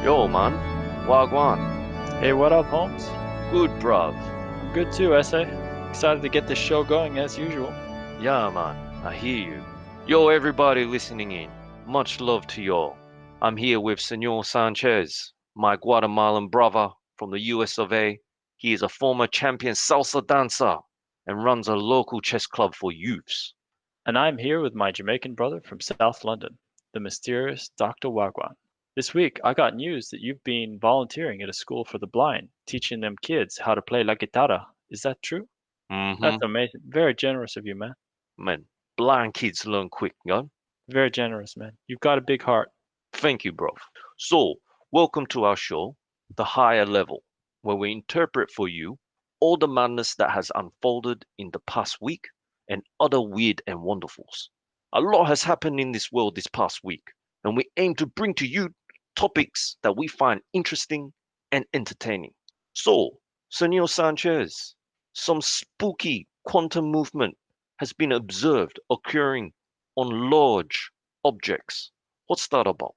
Yo, man. Wagwan. Hey, what up, Holmes? Good, bruv. I'm good too, Essay. Excited to get this show going as usual. Yeah, man. I hear you. Yo, everybody listening in. Much love to y'all. I'm here with Senor Sanchez, my Guatemalan brother from the US of A. He is a former champion salsa dancer and runs a local chess club for youths. And I'm here with my Jamaican brother from South London, the mysterious Dr. Wagwan. This week, I got news that you've been volunteering at a school for the blind, teaching them kids how to play la guitarra. Is that true? Mm-hmm. That's amazing. Very generous of you, man. Man, blind kids learn quick, yo. Very generous, man. You've got a big heart. Thank you, bro. So, welcome to our show, The Higher Level, where we interpret for you all the madness that has unfolded in the past week and other weird and wonderfuls. A lot has happened in this world this past week, and we aim to bring to you topics that we find interesting and entertaining. So, Senor Sanchez, some spooky quantum movement has been observed occurring on large objects. What's that about?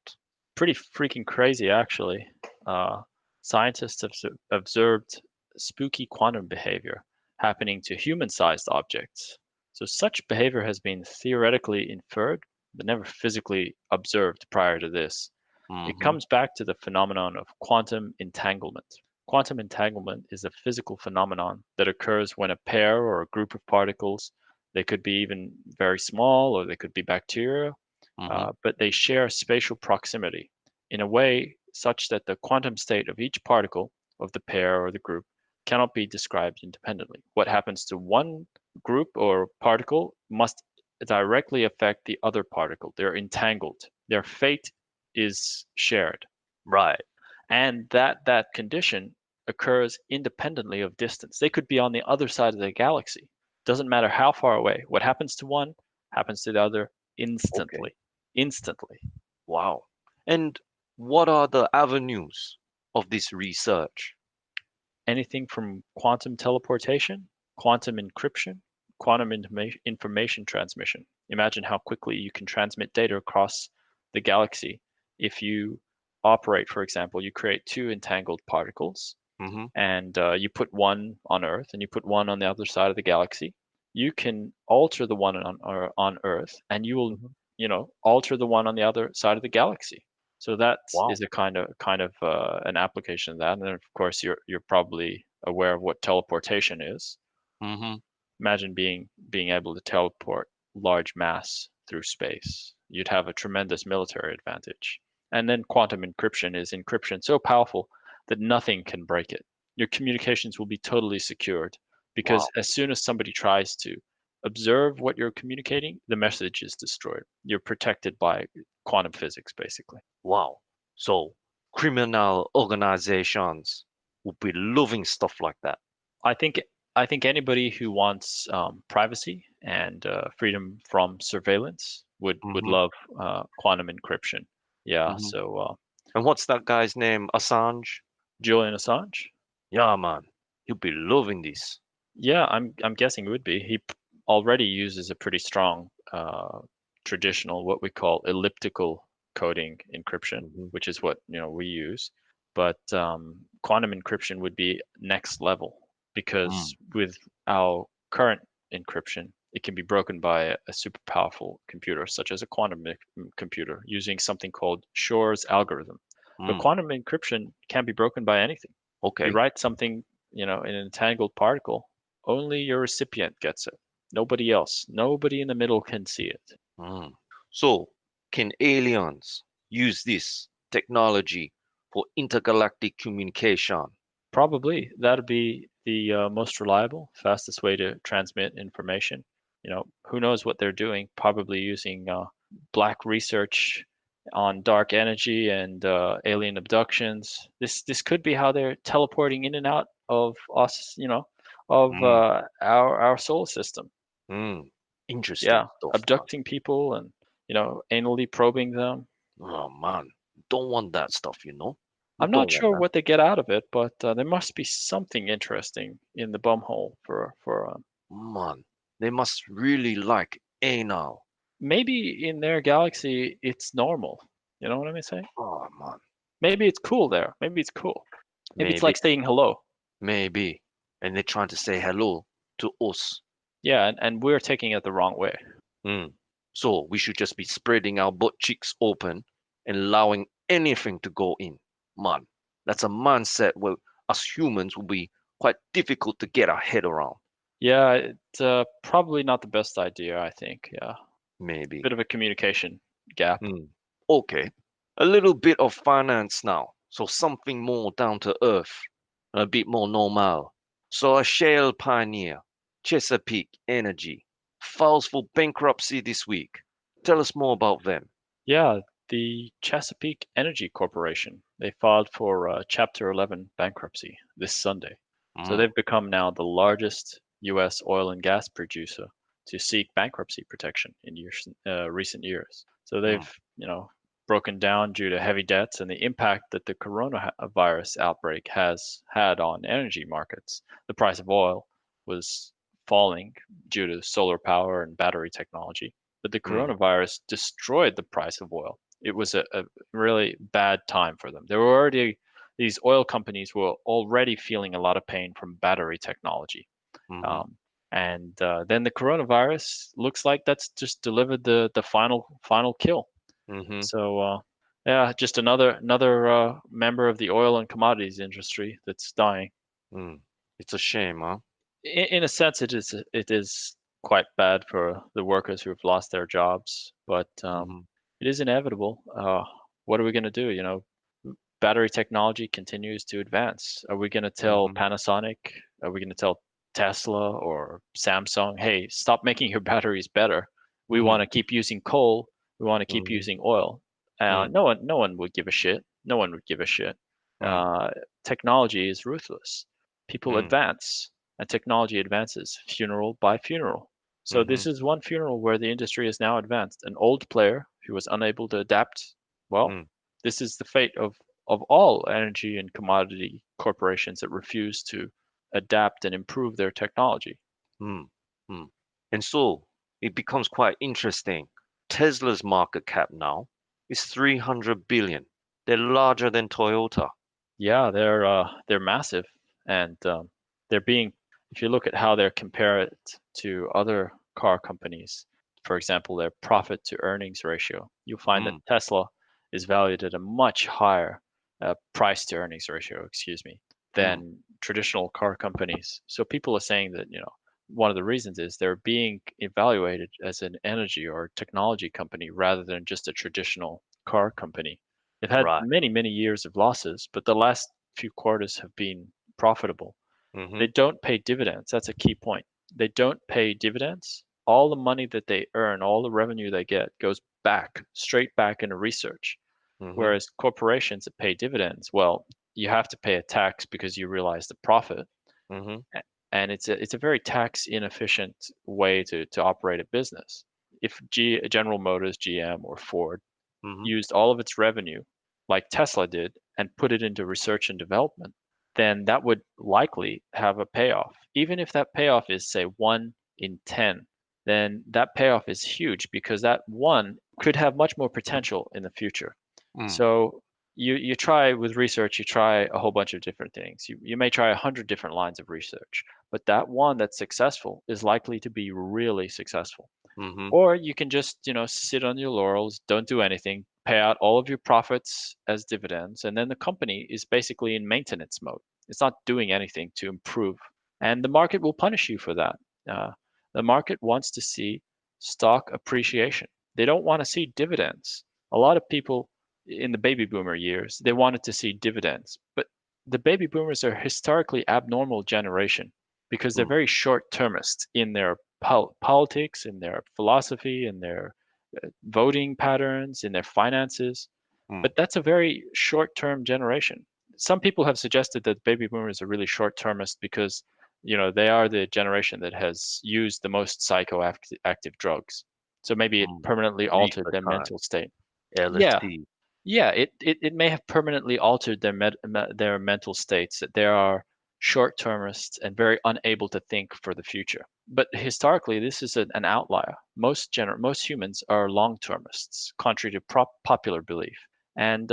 Pretty freaking crazy, actually. Uh, Scientists have observed spooky quantum behavior happening to human-sized objects. So such behavior has been theoretically inferred, but never physically observed prior to this. It Mm-hmm. comes back to the phenomenon of quantum entanglement. Quantum entanglement is a physical phenomenon that occurs when a pair or a group of particles, they could be even very small or they could be bacteria, Mm-hmm. but they share spatial proximity in a way such that the quantum state of each particle of the pair or the group cannot be described independently. What happens to one group or particle must directly affect the other particle. They're entangled. Their fate is shared. Right. And that condition occurs independently of distance. They could be on the other side of the galaxy. Doesn't matter how far away. What happens to one happens to the other Okay. instantly. Instantly. Wow. And what are the avenues of this research? Anything from quantum teleportation, quantum encryption, quantum information transmission. Imagine how quickly you can transmit data across the galaxy if you operate, for example, you create two entangled particles Mm-hmm. and you put one on Earth and you put one on the other side of the galaxy. You can alter the one on Earth and you will, Mm-hmm. alter the one on the other side of the galaxy. So that is Wow. a kind of an application of that. And then of course you're probably aware of what teleportation is. Mm-hmm. Imagine being able to teleport large mass through space. You'd have a tremendous military advantage. And then quantum encryption is encryption so powerful that nothing can break it. Your communications will be totally secured because Wow. as soon as somebody tries to observe what you're communicating, the message is destroyed. You're protected by quantum physics, basically. Wow. So criminal organizations would be loving stuff like that. I think I think anybody who wants privacy and freedom from surveillance would Mm-hmm. love quantum encryption. Yeah, Mm-hmm. so And what's that guy's name? Assange? Julian Assange. Yeah, man. He'll be loving this. Yeah, I'm guessing it would be. Already uses a pretty strong traditional what we call elliptical coding encryption, Mm-hmm. which is what we use. But quantum encryption would be next level because Mm. with our current encryption, it can be broken by a super powerful computer, such as a quantum computer, using something called Shor's algorithm. But Mm. quantum encryption can be broken by anything. You Okay. write something, in an entangled particle, only your recipient gets it. Nobody else. Nobody in the middle can see it. Mm. So, can aliens use this technology for intergalactic communication? Probably that'd be the most reliable, fastest way to transmit information. Who knows what they're doing? Probably using black research on dark energy and alien abductions. This could be how they're teleporting in and out of us, of Mm. our solar system. Mm. Interesting Yeah, stuff, man. abducting people and anally probing them. Oh, man. Don't want that stuff, We I'm not don't want sure that. what they get out of it, but there must be something interesting in the bumhole for Man, they must really like anal. maybe in their galaxy it's normal. You know what I mean say? Oh, man. Maybe it's cool there. Maybe it's cool. Maybe it's Maybe, like saying hello. maybe. And they're trying to say hello to us. Yeah, and we're taking it the wrong way. Mm. So we should just be spreading our butt cheeks open and allowing anything to go in. Man, that's a mindset where us humans will be quite difficult to get our head around. Yeah, it's probably not the best idea, I think. Yeah, Maybe. bit of a communication gap. Mm. Okay. A little bit of finance now. So something more down to earth, a bit more normal. So a shale pioneer, Chesapeake Energy, files for bankruptcy this week. Tell us more about them. Yeah, the Chesapeake Energy Corporation, they filed for Chapter 11 bankruptcy this Sunday. So Mm, they've become now the largest U.S. oil and gas producer to seek bankruptcy protection in recent years. So mm, they've broken down due to heavy debts and the impact that the coronavirus outbreak has had on energy markets. The price of oil was falling due to solar power and battery technology, but the mm, coronavirus destroyed the price of oil. It was a really bad time for them. These oil companies were already feeling a lot of pain from battery technology. mm-hmm, Um, and then the coronavirus looks like that's just delivered the final kill. mm-hmm, So yeah, just another member of the oil and commodities industry that's dying. mm. It's a shame, huh? In a sense, it is quite bad for the workers who have lost their jobs, but Mm-hmm, it is inevitable. What are we going to do? Battery technology continues to advance. Are we going to tell mm-hmm, Panasonic? Are we going to tell Tesla or Samsung, hey, stop making your batteries better. We want mm-hmm, to keep using coal. We want to keep mm-hmm, using oil. mm, No one would give a shit. No one would give a shit. mm, Uh, Technology is ruthless. People mm, advance, and technology advances funeral by funeral. So mm-hmm, this is one funeral where the industry is now advanced. An old player who was unable to adapt, well, mm, this is the fate of all energy and commodity corporations that refuse to adapt and improve their technology. mm, mm. And so it becomes quite interesting. Tesla's market cap now is 300 billion. They're larger than Toyota. Yeah, they're massive, and they're being. If you look at how they're compared to other car companies, for example, their profit to earnings ratio, you'll find that Mm, Tesla is valued at a much higher price to earnings ratio, excuse me, mm, than traditional car companies. So people are saying that, one of the reasons is they're being evaluated as an energy or technology company rather than just a traditional car company. They've had right. many, many years of losses, but the last few quarters have been profitable. Mm-hmm, They don't pay dividends. That's a key point. They don't pay dividends. All the money that they earn, all the revenue they get goes back, straight back into research. mm-hmm, Whereas corporations that pay dividends, well, you have to pay a tax because you realize the profit. mm-hmm, And it's a very tax inefficient way to operate a business. If General Motors, GM, or Ford mm-hmm, used all of its revenue, like Tesla did, and put it into research and development, then that would likely have a payoff. Even if that payoff is, say, 1 in 10, then that payoff is huge because that one could have much more potential in the future. mm, So you try with research, you try a whole bunch of different things. You may try 100 different lines of research, but that one that's successful is likely to be really successful. mm-hmm, Or you can just, sit on your laurels, don't do anything, pay out all of your profits as dividends, and then the company is basically in maintenance mode. It's not doing anything to improve. And the market will punish you for that. Uh, the market wants to see stock appreciation. They don't want to see dividends. A lot of people in the baby boomer years, they wanted to see dividends. But the baby boomers are historically abnormal generation because they're mm, very short-termist in their politics, in their philosophy, in their voting patterns, in their finances. mm, But that's a very short-term generation. Some people have suggested that baby boomers are really short-termist because, they are the generation that has used the most psychoactive drugs. So maybe it mm. permanently altered Reefer their time, mental state. Yeah, LSD. yeah, it may have permanently altered their mental states that they are short-termists and very unable to think for the future. But historically, this is an outlier. Most humans are long-termists, contrary to popular belief. And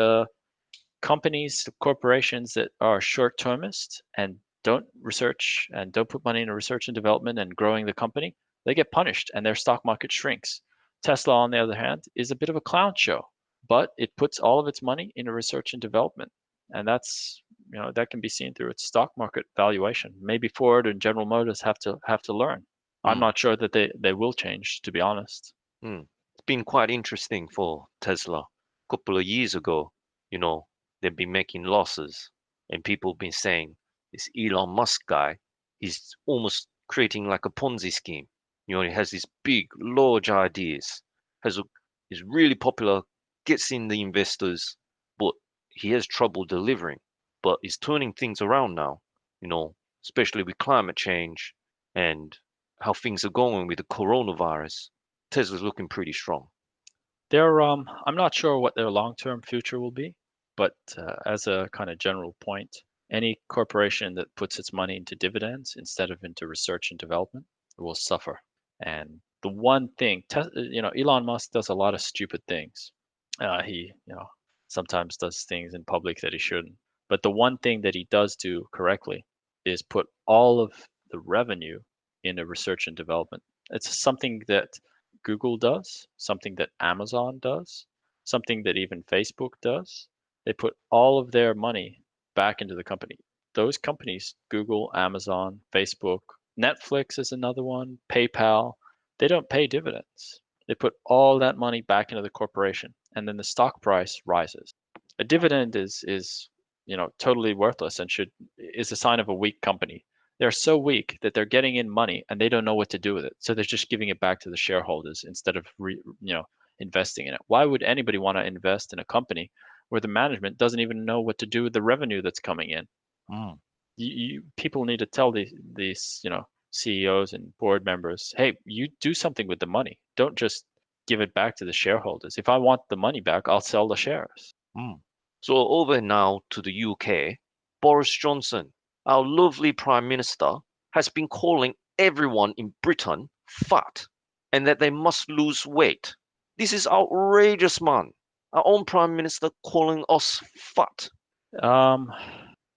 companies, corporations that are short-termist and don't research and don't put money into research and development and growing the company, they get punished and their stock market shrinks. Tesla, on the other hand, is a bit of a clown show, but it puts all of its money into research and development. And that's, that can be seen through its stock market valuation. Maybe Ford and General Motors have to learn. I'm Mm, not sure that they will change, to be honest. mm. It's been quite interesting for Tesla. A couple of years ago, you know, they've been making losses, and people have been saying this Elon Musk guy, he's almost creating like a Ponzi scheme. He has these big, large ideas, has a, is really popular, gets in the investors, but he has trouble delivering. But he's turning things around now, you know, especially with climate change and how things are going with the coronavirus. Tesla's looking pretty strong. I'm not sure what their long-term future will be, but as a kind of general point, any corporation that puts its money into dividends instead of into research and development will suffer. And the one thing, Elon Musk does a lot of stupid things. He, sometimes does things in public that he shouldn't. But the one thing that he does do correctly is put all of the revenue into research and development. It's something that Google does, something that Amazon does, something that even Facebook does. They put all of their money back into the company. Those companies, Google, Amazon, Facebook, Netflix is another one, PayPal, they don't pay dividends. They put all that money back into the corporation, and then the stock price rises. A dividend is totally worthless and should is a sign of a weak company. They're so weak that they're getting in money and they don't know what to do with it. So they're just giving it back to the shareholders instead of investing in it. Why would anybody want to invest in a company where the management doesn't even know what to do with the revenue that's coming in? Mm, People need to tell these CEOs and board members, hey, you do something with the money. Don't just give it back to the shareholders. If I want the money back, I'll sell the shares. mm. So over now to the UK, Boris Johnson, our lovely Prime Minister, has been calling everyone in Britain fat and that they must lose weight. This is outrageous, man. Our own Prime Minister calling us fat. Um,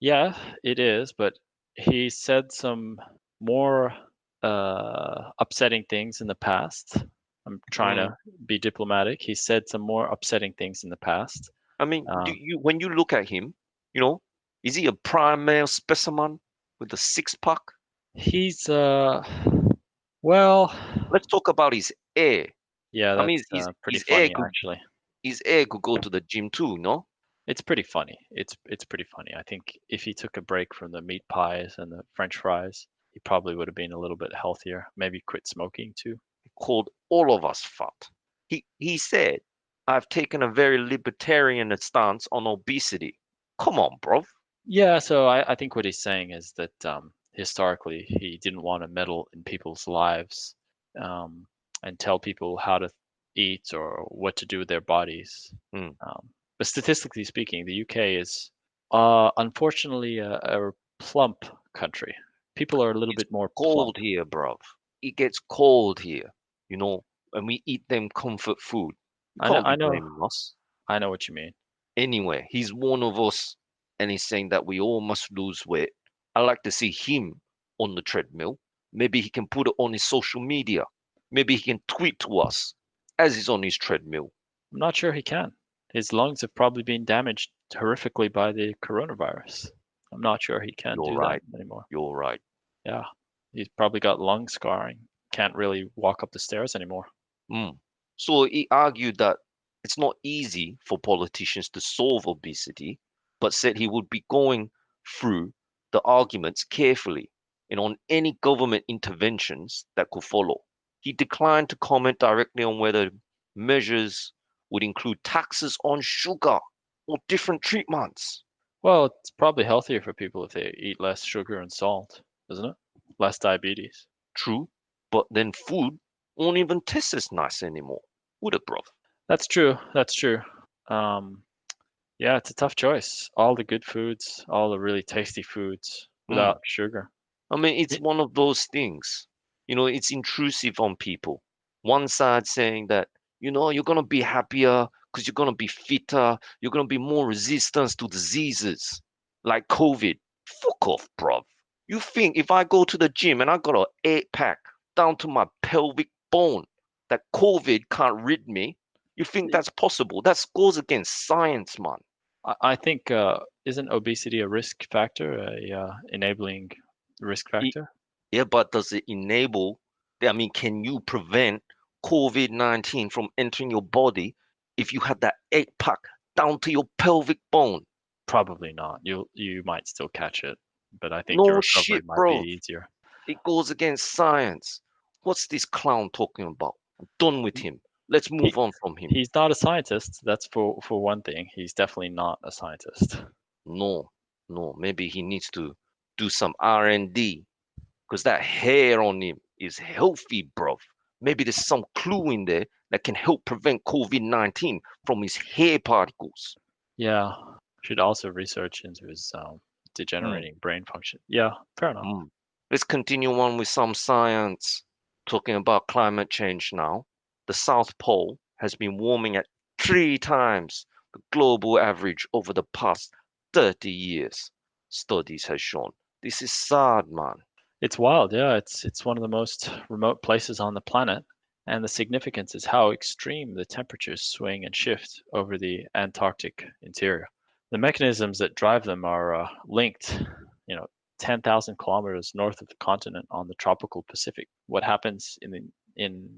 yeah, it is, but he said some more upsetting things in the past. I'm trying Mm. to be diplomatic. He said some more upsetting things in the past. I mean, do Um, you when you look at him, you know, is he a prime male specimen with a six pack? he's well, Let's talk about his hair. yeah, I mean, that's pretty his hair funny could actually. his hair could go to the gym too, no? It's pretty funny. It's pretty funny. I think if he took a break from the meat pies and the French fries, he probably would have been a little bit healthier. Maybe quit smoking too. He called all of us fat. He said, I've taken a very libertarian stance on obesity. Come on, bro. Yeah, so I think what he's saying is that historically he didn't want to meddle in people's lives um, and tell people how to eat or what to do with their bodies. Hmm. But statistically speaking, the UK is unfortunately a plump country. People are a little It's bit more plump. cold here, bro. It gets cold here, you know, and we eat them comfort food. You I know, can't be I know, blaming us. I know what you mean. Anyway, he's one of us, and he's saying that we all must lose weight. I like to see him on the treadmill. Maybe he can put it on his social media. Maybe he can tweet to us as he's on his treadmill. I'm not sure he can. His lungs have probably been damaged horrifically by the coronavirus. I'm not sure he can You're do that right. anymore. You're right. Yeah, he's probably got lung scarring. Can't really walk up the stairs anymore. Mm. So he argued that it's not easy for politicians to solve obesity, but said he would be going through the arguments carefully and on any government interventions that could follow. He declined to comment directly on whether measures would include taxes on sugar or different treatments. Well, it's probably healthier for people if they eat less sugar and salt, isn't it? Less diabetes. True, but then food won't even taste as nice anymore, would it, bro? That's true. That's true. Um, yeah, it's a tough choice. All the good foods, all the really tasty foods Mm. without sugar. I mean, it's Y- one of those things. It's intrusive on people. One side saying that You're gonna be happier because you're gonna be fitter. You're gonna be more resistant to diseases like COVID. Fuck off, bruv. You think if I go to the gym and I got a 8 pack down to my pelvic bone that COVID can't rid me? You think that's possible? That goes against science, man. I think isn't obesity a risk factor, a enabling risk It- factor? yeah, but does it enable? I mean, can you prevent COVID-19 from entering your body if you had that 8 pack down to your pelvic bone? Probably not. You might still catch it, but I think your No recovery shit, might be bro. easier. It goes against science. What's this clown talking about? I'm done with him. Let's He move on from him. he's not a scientist. That's for one thing. He's definitely not a scientist. No, no, maybe he needs to do some R&D because that hair on him is healthy, bruv. Maybe there's some clue in there that can help prevent COVID-19 from his hair particles. Yeah, should also research into his Mm, degenerating brain function. Yeah, fair enough. mm. Let's continue on with some science. Talking about climate change now. The South Pole has been warming at 3 times the global average over the past 30 years. Studies have shown. This is sad, man. It's wild, yeah. It's one of the most remote places on the planet, and the significance is how extreme the temperatures swing and shift over the Antarctic interior. The mechanisms that drive them are linked, you know, 10,000 kilometers north of the continent on the tropical Pacific. What happens in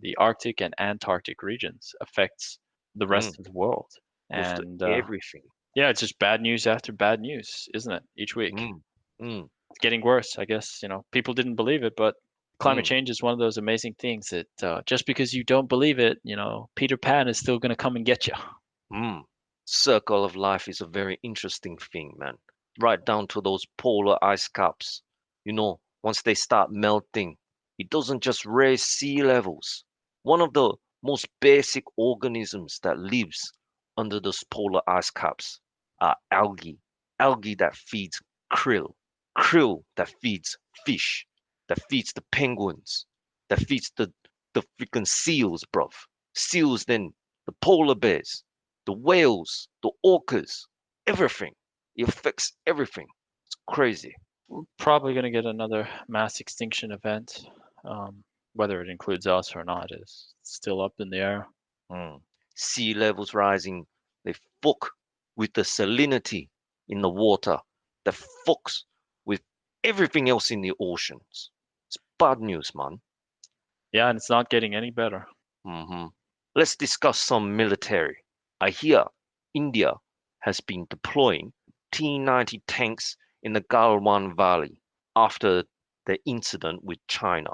the Arctic and Antarctic regions affects the Mm, rest of the world. goes to And everything. yeah, it's just bad news after bad news, isn't it? Each week Mm, mm, it's getting worse. I guess, people didn't believe it, but climate mm, change is one of those amazing things that just because you don't believe it, Peter Pan is still going to come and get you. mm. Circle of life is a very interesting thing, man. Right down to those polar ice caps. Once they start melting, it doesn't just raise sea levels. One of the most basic organisms that lives under those polar ice caps are algae. Algae that feeds krill. Krill that feeds fish. That feeds the penguins. That feeds the freaking seals, bruv. Seals then the polar bears, the whales, the orcas, everything. It affects everything. It's crazy. We're probably going to get another mass extinction event. Whether it includes us or not is still up in the air. Mm. Sea levels rising, they fuck with the salinity in the water, that fucks with everything else in the oceans. It's bad news, man. Yeah, and it's not getting any better. hmm Let's discuss some military. I hear India has been deploying T-90 tanks in the Galwan Valley after the incident with China,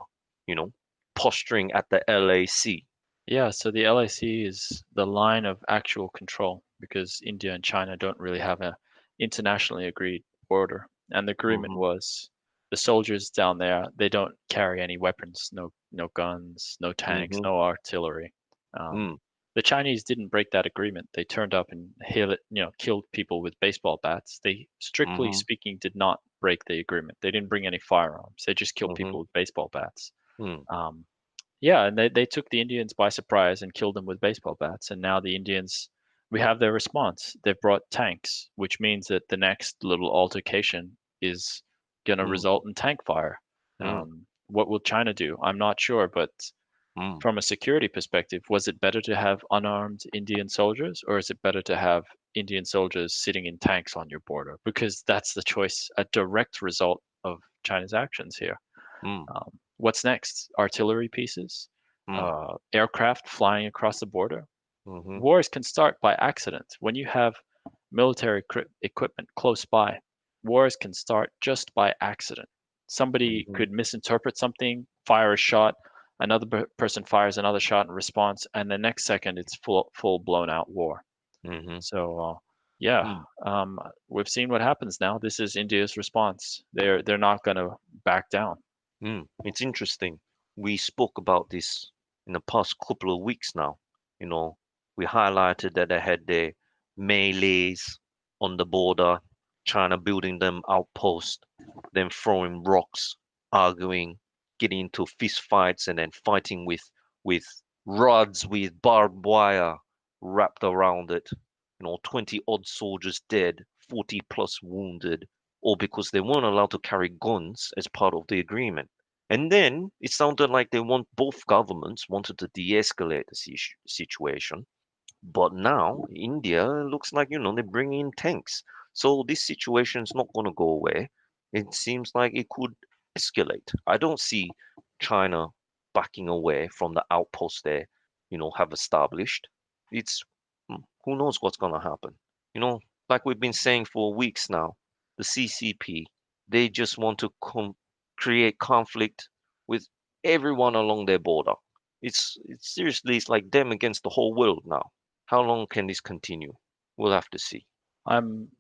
you know, posturing at the LAC. Yeah, so the LAC is the line of actual control because India and China don't really have a internationally agreed border. And the agreement hmm was the soldiers down there, they don't carry any weapons, no guns, no tanks, hmm no artillery. Um, mm the Chinese didn't break that agreement. They turned up and killed people with baseball bats. They, strictly hmm speaking, did not break the agreement. They didn't bring any firearms. They just killed hmm people with baseball bats. mm Um, yeah, and they took the Indians by surprise and killed them with baseball bats. And now the Indians, we have their response. They've brought tanks, which means that the next little altercation is going to mm result in tank fire. mm What will China do? I'm not sure, but mm from a security perspective, was it better to have unarmed Indian soldiers, or is it better to have Indian soldiers sitting in tanks on your border? Because that's the choice, a direct result of China's actions here. mm What's next? Artillery pieces, mm aircraft flying across the border. hmm Wars can start by accident. When you have military equipment close by, wars can start just by accident. Somebody hmm could misinterpret something, fire a shot, another person fires another shot in response, and the next second it's full blown out war. hmm So yeah, mm um, we've seen what happens now. This is India's response. They're not going to back down. It's interesting. We spoke about this in the past couple of weeks now. You know, we highlighted that they had their melees on the border, China building them outposts, then throwing rocks, arguing, getting into fist fights, and then fighting with rods with barbed wire wrapped around it. 20 odd soldiers dead, 40 plus wounded, all because they weren't allowed to carry guns as part of the agreement. And then it sounded like both governments wanted to de-escalate the situation. But now India looks like, they're bringing in tanks. So this situation is not going to go away. It seems like it could escalate. I don't see China backing away from the outpost they, have established. It's who knows what's going to happen. You know, like we've been saying for weeks now, the CCP, they just want to create conflict with everyone along their border. It's seriously, it's like them against the whole world now. How long can this continue? We'll have to see.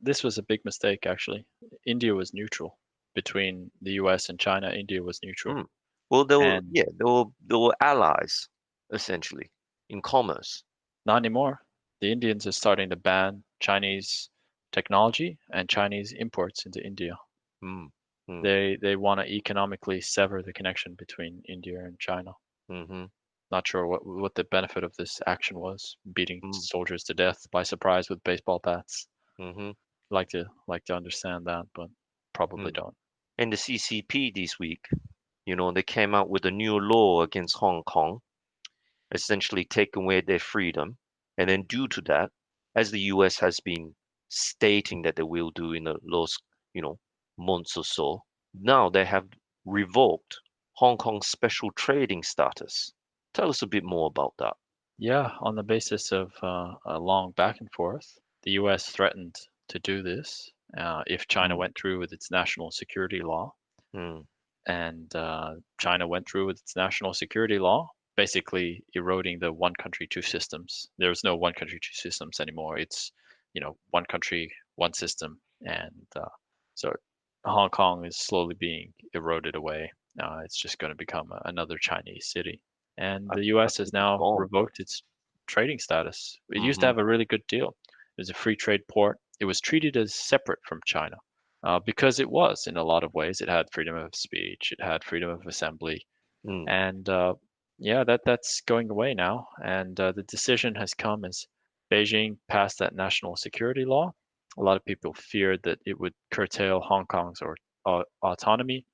This was a big mistake, actually. India was neutral between the US and China. India was neutral. Hmm. Well, And they were allies, essentially, in commerce. not anymore. The Indians are starting to ban Chinese technology and Chinese imports into India. Hmm. Hmm. They want to economically sever the connection between India and China. Mm-hmm. Not sure what the benefit of this action was, beating Hmm. soldiers to death by surprise with baseball bats. Mm-hmm. Like to understand that, but probably Hmm. don't. And the CCP this week, they came out with a new law against Hong Kong, essentially taking away their freedom. And then due to that, as the US has been stating that they will do in the last, you know, months or so, now they have revoked Hong Kong's special trading status. Tell us a bit more about that. Yeah, on the basis of a long back and forth, the US threatened to do this if China Mm, went through with its national security law. mm, And China went through with its national security law, basically eroding the one country, two systems. There's no one country, two systems anymore. It's, one country, one system. And so Hong Kong is slowly being eroded away. It's just going to become another Chinese city. And I, the I US has think it's now gone. revoked its trading status. It used to Mm-hmm, have a really good deal. It was a free trade port. It was treated as separate from China because it was in a lot of ways. It had freedom of speech, it had freedom of assembly, mm, and yeah, that's going away now. And the decision has come as Beijing passed that national security law. A lot of people feared that it would curtail Hong Kong's or autonomy,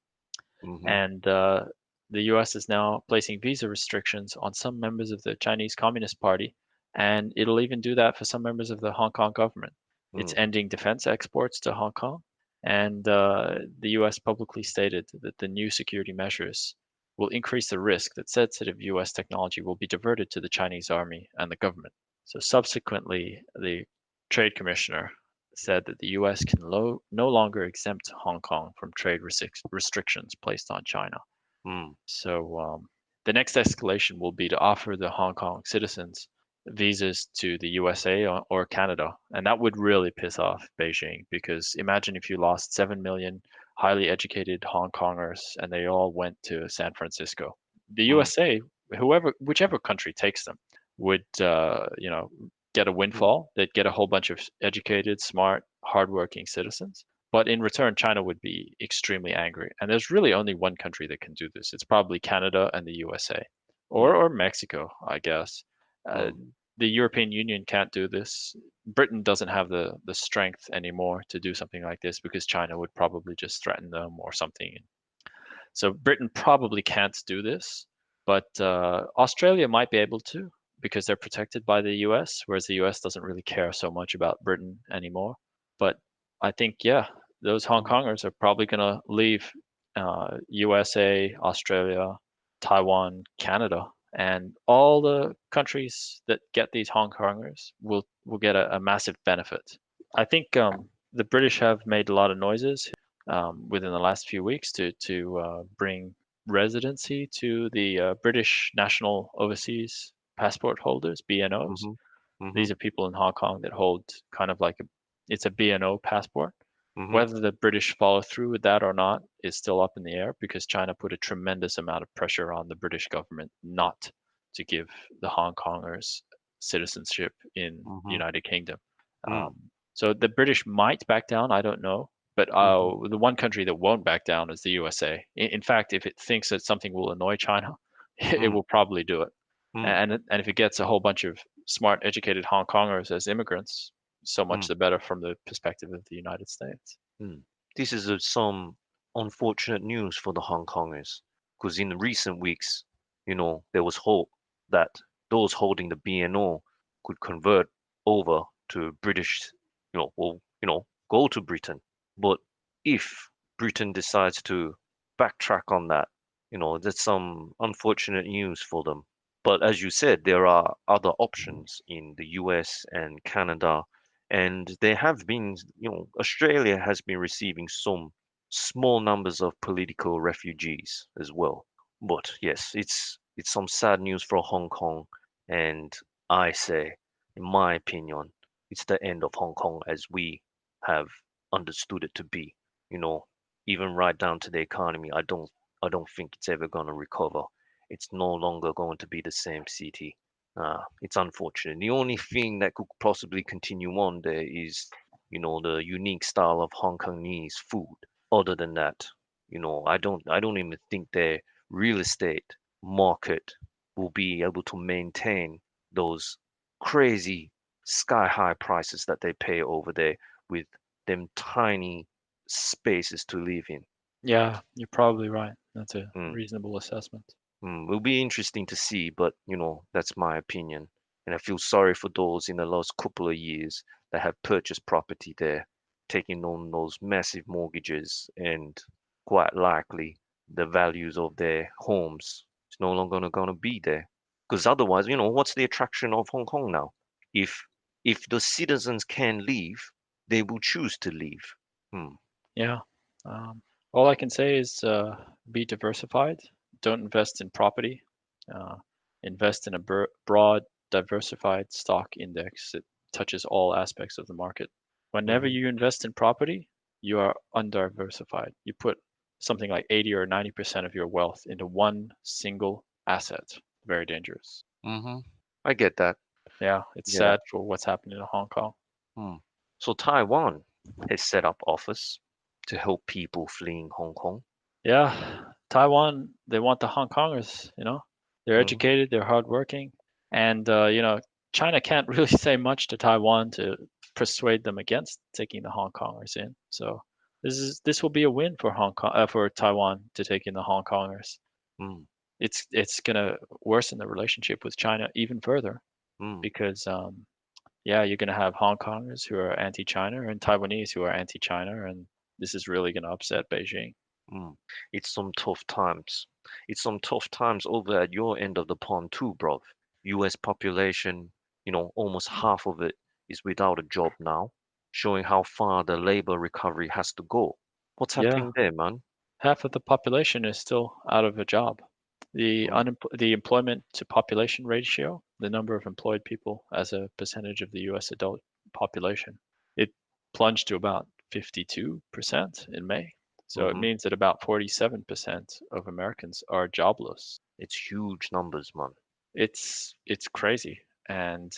mm-hmm, and the U.S. is now placing visa restrictions on some members of the Chinese Communist Party, and it'll even do that for some members of the Hong Kong government. It's mm, ending defense exports to Hong Kong, and the U.S. publicly stated that the new security measures will increase the risk that sensitive U.S. technology will be diverted to the Chinese army and the government. So subsequently, the trade commissioner said that the US can no longer exempt Hong Kong from trade restrictions placed on China. mm. So the next escalation will be to offer the Hong Kong citizens visas to the USA or Canada. And that would really piss off Beijing because imagine if you lost 7 million highly educated Hong Kongers and they all went to San Francisco. The Mm, USA, whichever country takes them, would get a mm, windfall. They'd get a whole bunch of educated, smart, hardworking citizens. But in return, China would be extremely angry. And there's really only one country that can do this. It's probably Canada and the USA, or mm, or Mexico, I guess. Uh, mm, the European Union can't do this. Britain doesn't have the strength anymore to do something like this because China would probably just threaten them or something. So Britain probably can't do this, but Australia might be able to because they're protected by the US, whereas the US doesn't really care so much about Britain anymore. But I think, yeah, those Hong mm, Kongers are probably going to leave USA, Australia, Taiwan, Canada, and all the countries that get these Hong Kongers will get a massive benefit. I think the British have made a lot of noises within the last few weeks to bring residency to the British national overseas passport holders, BNOs. mm-hmm, mm-hmm, These are people in Hong Kong that hold kind of like it's a BNO passport. mm-hmm, Whether the British follow through with that or not is still up in the air because China put a tremendous amount of pressure on the British government not to give the Hong Kongers citizenship in the mm-hmm, United Kingdom. mm, So the British might back down, I don't know. But mm-hmm, the one country that won't back down is the USA. In fact, if it thinks that something will annoy China, it mm. will probably do it. mm, and if it gets a whole bunch of smart, educated Hong Kongers as immigrants, so much mm, the better from the perspective of the United States. mm. This is some unfortunate news for the Hong Kongers, because in the recent weeks, there was hope that those holding the BNO could convert over to British, go to Britain. But if Britain decides to backtrack on that, that's some unfortunate news for them. But as you said, there are other options in the US and Canada, and there have been, Australia has been receiving some small numbers of political refugees as well. But yes, it's some sad news for Hong Kong, and I say, in my opinion, it's the end of Hong Kong as we have understood it to be. You know, even right down to the economy, I don't think it's ever gonna recover. It's no longer going to be the same city. It's unfortunate. The only thing that could possibly continue on there is, the unique style of Hong Kongese food. Other than that, I don't even think their real estate market will be able to maintain those crazy sky high prices that they pay over there with them tiny spaces to live in. Yeah, you're probably right. That's a Mm. reasonable assessment. Will be interesting to see, but that's my opinion. And I feel sorry for those in the last couple of years that have purchased property there, taking on those massive mortgages, and quite likely the values of their homes is no longer going to be there. Because otherwise, what's the attraction of Hong Kong now? If if the citizens can leave, they will choose to leave. Hmm. Yeah. Um, all I can say is be diversified. Don't invest in property. Uh, Invest in a broad, diversified stock index that touches all aspects of the market. Whenever Hmm. you invest in property, you are undiversified. You put something like 80 or 90% of your wealth into one single asset. Very dangerous. Hmm. I get that. Yeah, it's Yeah. sad for what's happening in Hong Kong. Hmm. So Taiwan has set up office to help people fleeing Hong Kong. Yeah, Taiwan, they want the Hong Kongers, They're Hmm. educated, they're hardworking, and China can't really say much to Taiwan to persuade them against taking the Hong Kongers in. So this will be a win for Hong Kong for Taiwan to take in the Hong Kongers. Mm, It's gonna worsen the relationship with China even further mm, because yeah, you're gonna have Hong Kongers who are anti-China and Taiwanese who are anti-China, and this is really gonna upset Beijing. mm. It's some tough times. It's some tough times over at your end of the pond too, bro. US population, almost half of it is without a job now, showing how far the labor recovery has to go. What's Yeah, happening there, man? half of the population is still out of a job. Mm, The employment to population ratio, the number of employed people as a percentage of the US adult population, it plunged to about 52% in May. So it mm-hmm. means that about 47% of Americans are jobless. It's huge numbers, man. It's crazy. And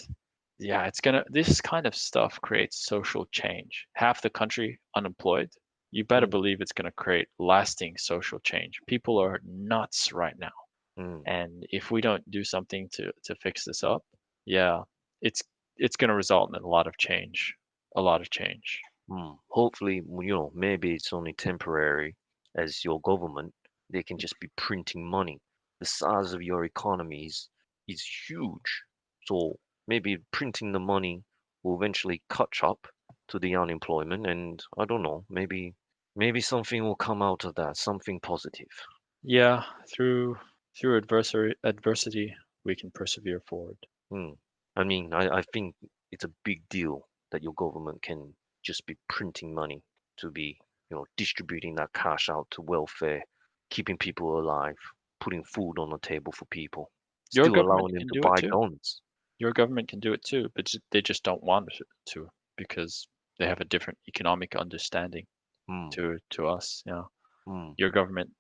yeah, it's gonna this kind of stuff creates social change. Half the country unemployed. You better Mm, believe it's gonna create lasting social change. People are nuts right now. mm, And if we don't do something to fix this up, yeah, it's it's gonna result in a lot of change. A lot of change. Hopefully, maybe it's only temporary, as your government, they can just be printing money. The size of your economies is huge. So maybe printing the money will eventually catch up to the unemployment, and I don't know, maybe something will come out of that, something positive. Yeah, through adversity, we can persevere forward. Hmm. I mean, I think it's a big deal that your government can just be printing money to be, distributing that cash out to welfare, keeping people alive, putting food on the table for people, Your still government allowing them can to do it buy too. guns. Your government can do it too, but they just don't want it to because they have a different economic understanding Hmm. to us. Hmm. Your government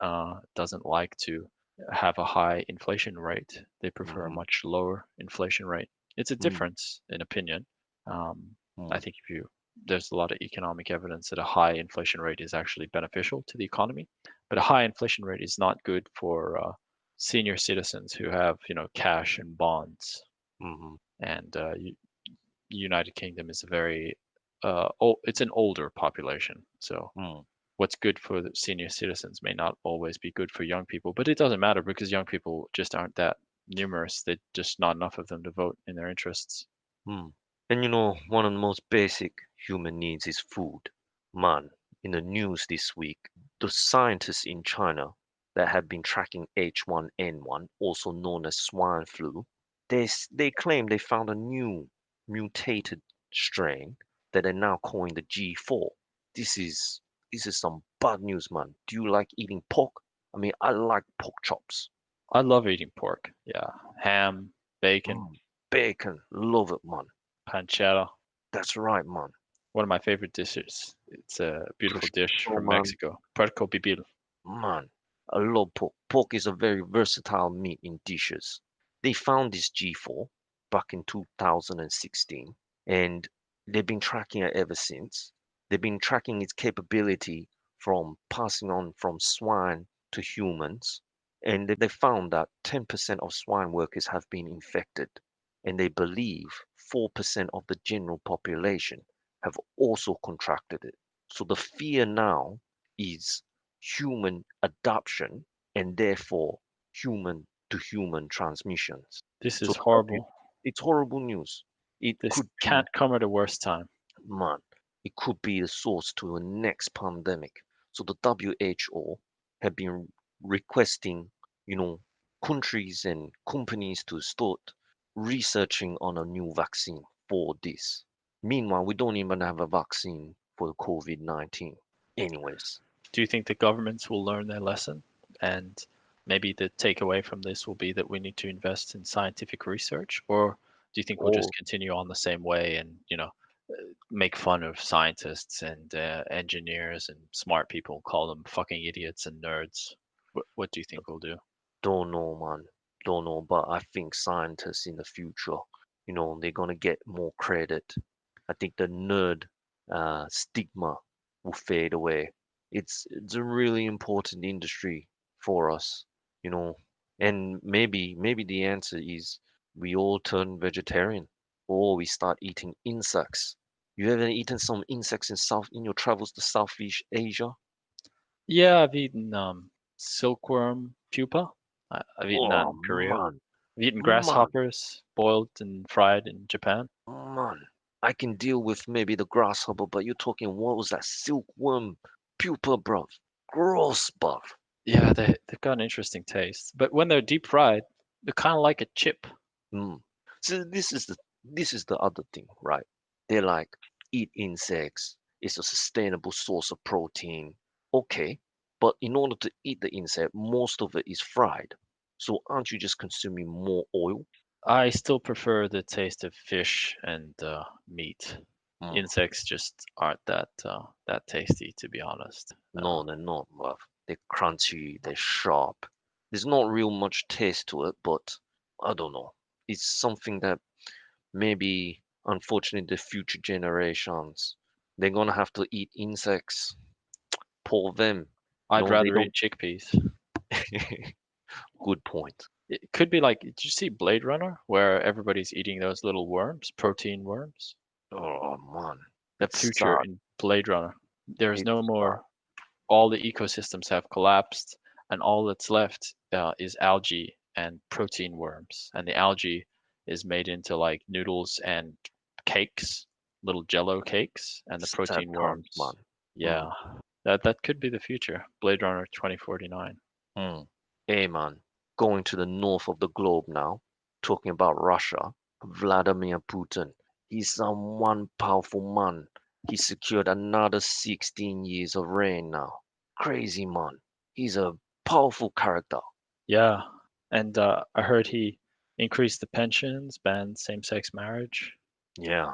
doesn't like to have a high inflation rate. They prefer a Hmm. much lower inflation rate. It's a Hmm. difference in opinion. I Hmm. think if you there's a lot of economic evidence that a high inflation rate is actually beneficial to the economy, but a high inflation rate is not good for senior citizens who have, cash and bonds. Hmm. And United Kingdom is a very it's an older population. So Mm, what's good for the senior citizens may not always be good for young people, but it doesn't matter because young people just aren't that numerous. They just not enough of them to vote in their interests. mm. And one of the most basic human needs is food. Man, in the news this week, the scientists in China that have been tracking H1N1, also known as swine flu, they claim they found a new mutated strain that they're now calling the G4. This is this is some bad news, man. Do you like eating pork? I mean, I like pork chops. I love eating pork. Yeah, ham, bacon, Mm, bacon, love it, man. pancetta. That's right, man. One of my favorite dishes. It's a beautiful dish Prosciutto, from man. Mexico. Puerco pibil. Man, I love pork. Pork is a very versatile meat in dishes. They found this G4 back in 2016, and they've been tracking it ever since. They've been tracking its capability from passing on from swine to humans, and they found that 10% of swine workers have been infected, and they believe 4% of the general population have also contracted it. So the fear now is human adoption and therefore human to human transmissions. This So is horrible. it's horrible news. It This could be, can't come at a worse time. man, it could be the source to a next pandemic. So the WHO have been requesting, you know, countries and companies to start researching on a new vaccine for this. Meanwhile, we don't even have a vaccine for COVID-19. Anyways, Do you think the governments will learn their lesson? And maybe the takeaway from this will be that we need to invest in scientific research? Or do you think we'll just all continue on the same way and, make fun of scientists and engineers and smart people, call them fucking idiots and nerds? What do you think we'll do? don't know, man. Don't know, but I think scientists in the future, they're gonna get more credit. I think the nerd stigma will fade away. It's a really important industry for us, you know. And maybe the answer is we all turn vegetarian or we start eating insects. You ever eaten some insects in your travels to Southeast Asia? Yeah, I've eaten silkworm pupa. I've eaten that Oh in Korea. man, I've eaten man. grasshoppers, boiled and fried in Japan. Man, I can deal with maybe the grasshopper, but you're talking what was that silkworm pupa, bruv? Gross, bruv. Yeah, they've got an interesting taste. But when they're deep fried, they're kind of like a chip. Mm. So this is the other thing, right? They're like eat insects. It's a sustainable source of protein. Okay, but in order to eat the insect, most of it is fried. So aren't you just consuming more oil? I still prefer the taste of fish and meat. Mm. Insects just aren't that tasty, to be honest. No, they're not, bruv. They're crunchy, they're sharp. There's not real much taste to it, but I don't know. It's something that maybe, unfortunately, the future generations, they're gonna have to eat insects. Poor them. I'd No, they rather don't. eat chickpeas. Good point. It could be like, did you see Blade Runner, where everybody's eating those little worms, protein worms? Oh man, The that's future sad. in Blade Runner. There's It's no sad. more, all the ecosystems have collapsed, and all that's left is algae and protein worms. And the algae is made into like noodles and cakes, little jello cakes, and the Sad protein times, worms. man. Yeah, Mm, that could be the future. Blade Runner 2049. mm. Hey man, going to the north of the globe now, talking about Russia, Vladimir Putin. He's one powerful man. He secured another 16 years of reign now. Crazy man. He's a powerful character. Yeah, and I heard he increased the pensions, banned same-sex marriage. Yeah.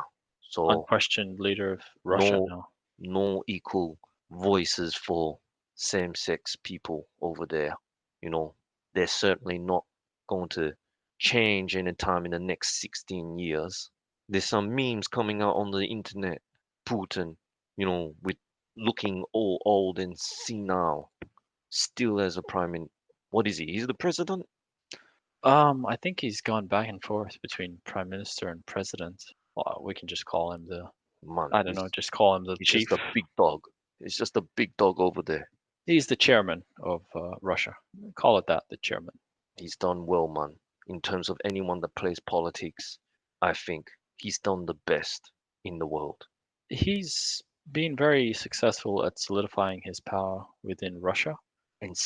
So Unquestioned leader of Russia no now. no equal voices for same-sex people over there. You know, they're certainly not going to change anytime in the next 16 years. There's some memes coming out on the internet. Putin, with looking all old and senile, still as a prime minister. What is he? He's the president? I think he's gone back and forth between prime minister and president. Well, we can just call him the, Man, I don't know, just call him the he's just chief. a big dog. He's just a big dog over there. He's the chairman of Russia. Call it that, the chairman. He's done well, man. In terms of anyone that plays politics, I think he's done the best in the world. He's been very successful at solidifying his power within Russia, And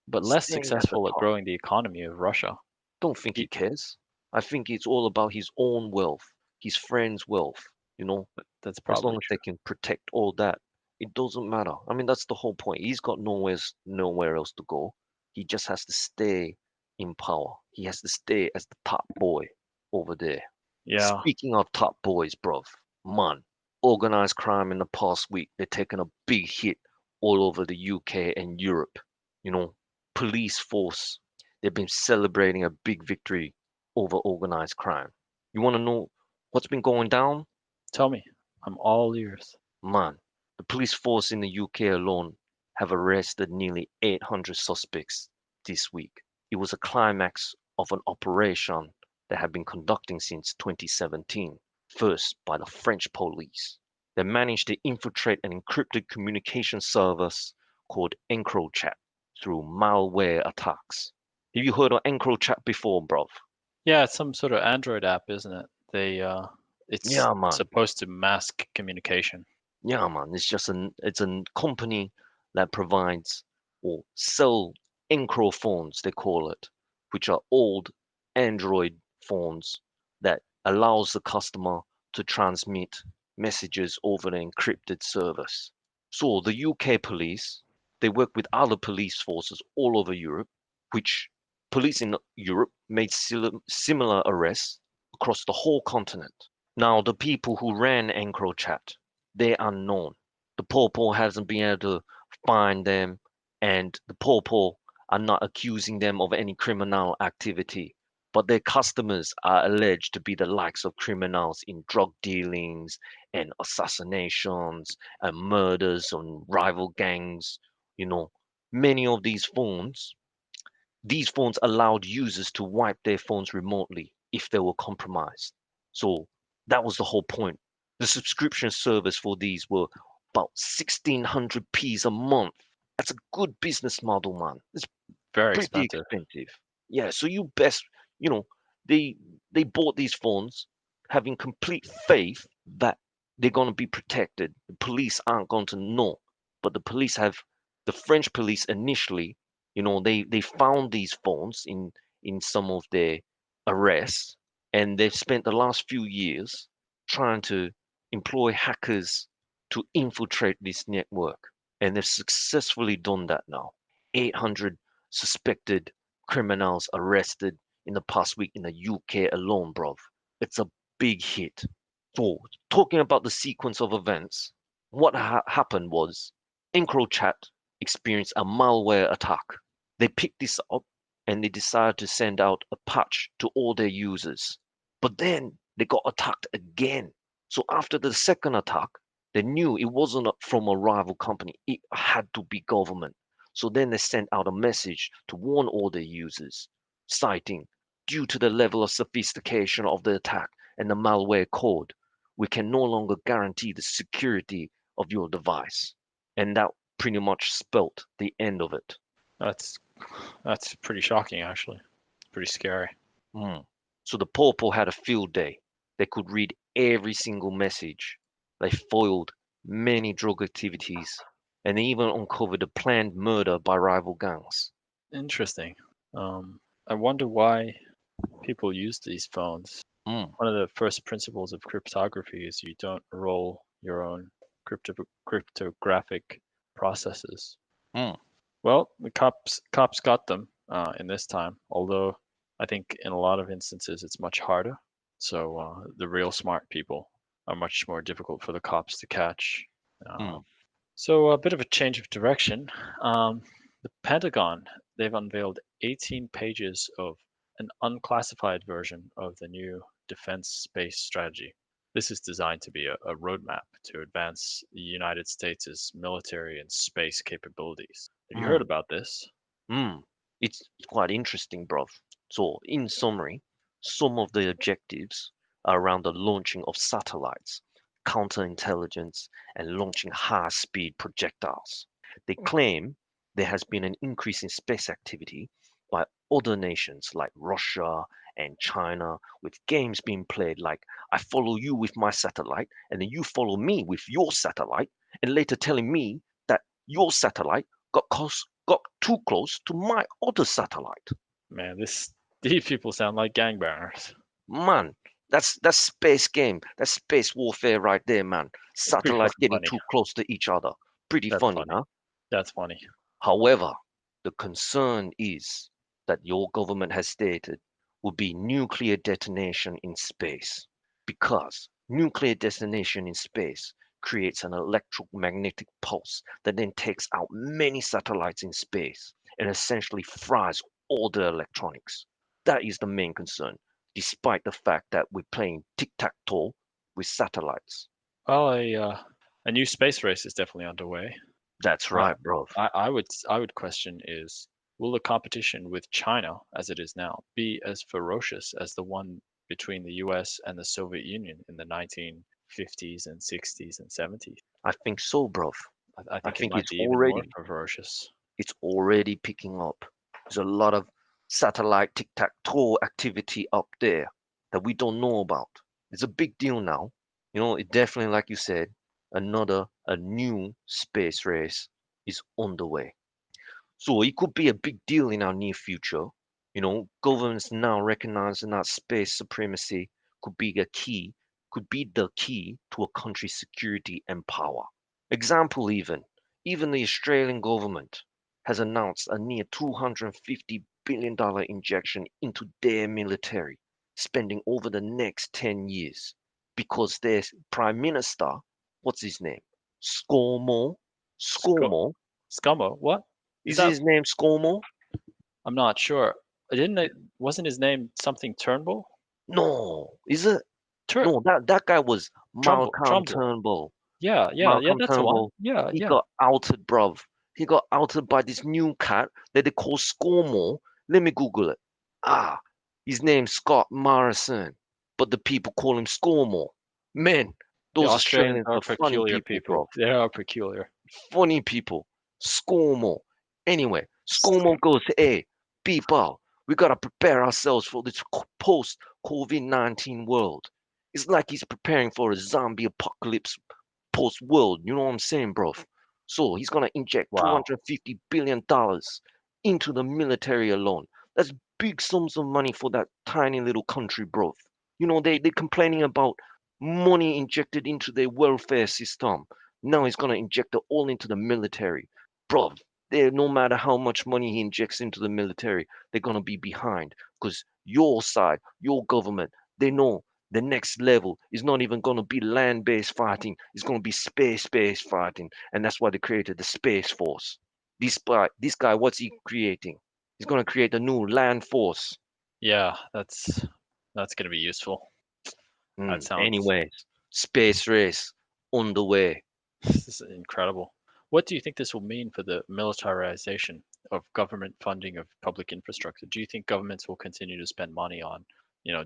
but less staying at the successful at top. growing the economy of Russia. Don't think he He, cares. I think it's all about his own wealth, his friends' wealth. You know, that's as probably long as they true. can protect all that, it doesn't matter. I mean, that's the whole point. He's got nowhere else to go. He just has to stay in power. He has to stay as the top boy over there. Yeah, Speaking of top boys, bruv, man, organized crime in the past week, they're taking a big hit all over the UK and Europe. You know, police force, they've been celebrating a big victory over organized crime. You want to know what's been going down? tell me. I'm all ears. Man, the police force in the UK alone have arrested nearly 800 suspects this week. It was a climax of an operation they have been conducting since 2017, first by the French police. They managed to infiltrate an encrypted communication service called EncroChat through malware attacks. Have you heard of EncroChat before, bruv? Yeah, it's some sort of Android app, isn't it? It's Yeah, man. supposed to mask communication. Yeah, man, it's a company that provides or sell Encro phones, they call it, which are old Android phones that allows the customer to transmit messages over an encrypted service. So the UK police, they work with other police forces all over Europe, which police in Europe made similar arrests across the whole continent. Now, the people who ran EncroChat, they're unknown. The Popo hasn't been able to find them, and the Popo are not accusing them of any criminal activity. But their customers are alleged to be the likes of criminals in drug dealings and assassinations and murders on rival gangs. You know, many of these phones allowed users to wipe their phones remotely if they were compromised. So that was the whole point. The subscription service for these were about 1600 p's a month. That's a good business model, man. It's Very pretty expensive. expensive. Yeah, so you best, you know, they they bought these phones having complete faith that they're going to be protected. The police aren't going to know, but the French police initially, they found these phones in some of their arrests, and they've spent the last few years trying to employ hackers to infiltrate this network, and they've successfully done that now. 800 suspected criminals arrested in the past week in the UK alone, bruv. It's a big hit. So, talking about the sequence of events, what happened was EncroChat experienced a malware attack. They picked this up and they decided to send out a patch to all their users. But then they got attacked again. So after the second attack, they knew it wasn't from a rival company. It had to be government. So then they sent out a message to warn all their users, citing, due to the level of sophistication of the attack and the malware code, we can no longer guarantee the security of your device. And that pretty much spelt the end of it. That's that's pretty shocking, actually. It's pretty scary. Mm. So the Popo had a field day. They could read every single message. They foiled many drug activities and they even uncovered a planned murder by rival gangs. Interesting. I wonder why people use these phones. Mm, One of the first principles of cryptography is you don't roll your own cryptographic processes. mm, Well, the cops got them in this time, although I think in a lot of instances it's much harder. So the real smart people are much more difficult for the cops to catch. mm, Um, so a bit of a change of direction. Um, the Pentagon, they've unveiled 18 pages of an unclassified version of the new defense space strategy. This is designed to be a roadmap to advance the United States' military and space capabilities. Have you heard mm, about this? mm. It's quite interesting, bruv. So, in summary, some of the objectives are around the launching of satellites, counterintelligence, and launching high speed projectiles. They claim there has been an increase in space activity by other nations like Russia and China, with games being played like I follow you with my satellite, and then you follow me with your satellite, and later telling me that your satellite got too close to my other satellite. Man, this these people sound like gangbangers. Man, that's space game. That's space warfare right there, man. It's pretty Satellites fucking getting funny. too close to each other. Pretty That's funny, funny. huh? That's funny. However, the concern is that your government has stated will be nuclear detonation in space, because nuclear detonation in space creates an electromagnetic pulse that then takes out many satellites in space and essentially fries all the electronics. That is the main concern, despite the fact that we're playing tic-tac-toe with satellites. Well, a new space race is definitely underway. That's Uh, right, bro. I would question is, will the competition with China, as it is now, be as ferocious as the one between the US and the Soviet Union in the 1950s and 60s and 70s? I think so, bro. I I think it think might it's be even more already ferocious. it's already picking up. There's a lot of satellite tic-tac-toe activity up there that we don't know about. It's a big deal now. It definitely, like you said, a new space race is underway. So it could be a big deal in our near future. Governments now recognizing that space supremacy could be could be the key to a country's security and power. Example even the Australian government has announced a near $250 billion injection into their military, spending over the next 10 years because their prime minister, what's his name? Scormo, Sco- Scormo, Scummo, what is is that? his name Scormo? I'm not sure. Didn't it? Wasn't his name something Turnbull? No, is it? Tur No, that guy was Malcolm Trumbull. Turnbull. Yeah, yeah, yeah. Malcolm That's the one. Turnbull, Yeah, he yeah. got outed, bruv. He got outed by this new cat that they call Scormo. Let me Google it. Ah, his name's Scott Morrison, but the people call him Scormo. Man, The those Australians Australians are are funny peculiar people, people. bro. They are peculiar. Funny people. ScoMo. Anyway, ScoMo goes, hey, people, we gotta prepare ourselves for this post COVID-19 world. It's like he's preparing for a zombie apocalypse post world. You know what I'm saying, bro? So he's gonna inject Wow. $250 billion into the military alone. That's big sums of money for that tiny little country, bro. They're complaining about money injected into their welfare system. Now he's gonna inject it all into the military. Bro, no matter how much money he injects into the military, they're gonna be behind. Because your side, your government, they know the next level is not even going to be land-based fighting. It's going to be space-based fighting, and that's why they created the Space Force. This guy, what's he creating? He's going to create a new land force. Yeah, that's gonna be useful. That sounds Anyways, space race on the way. this is incredible. What do you think this will mean for the militarization of government funding of public infrastructure? Do you think governments will continue to spend money on,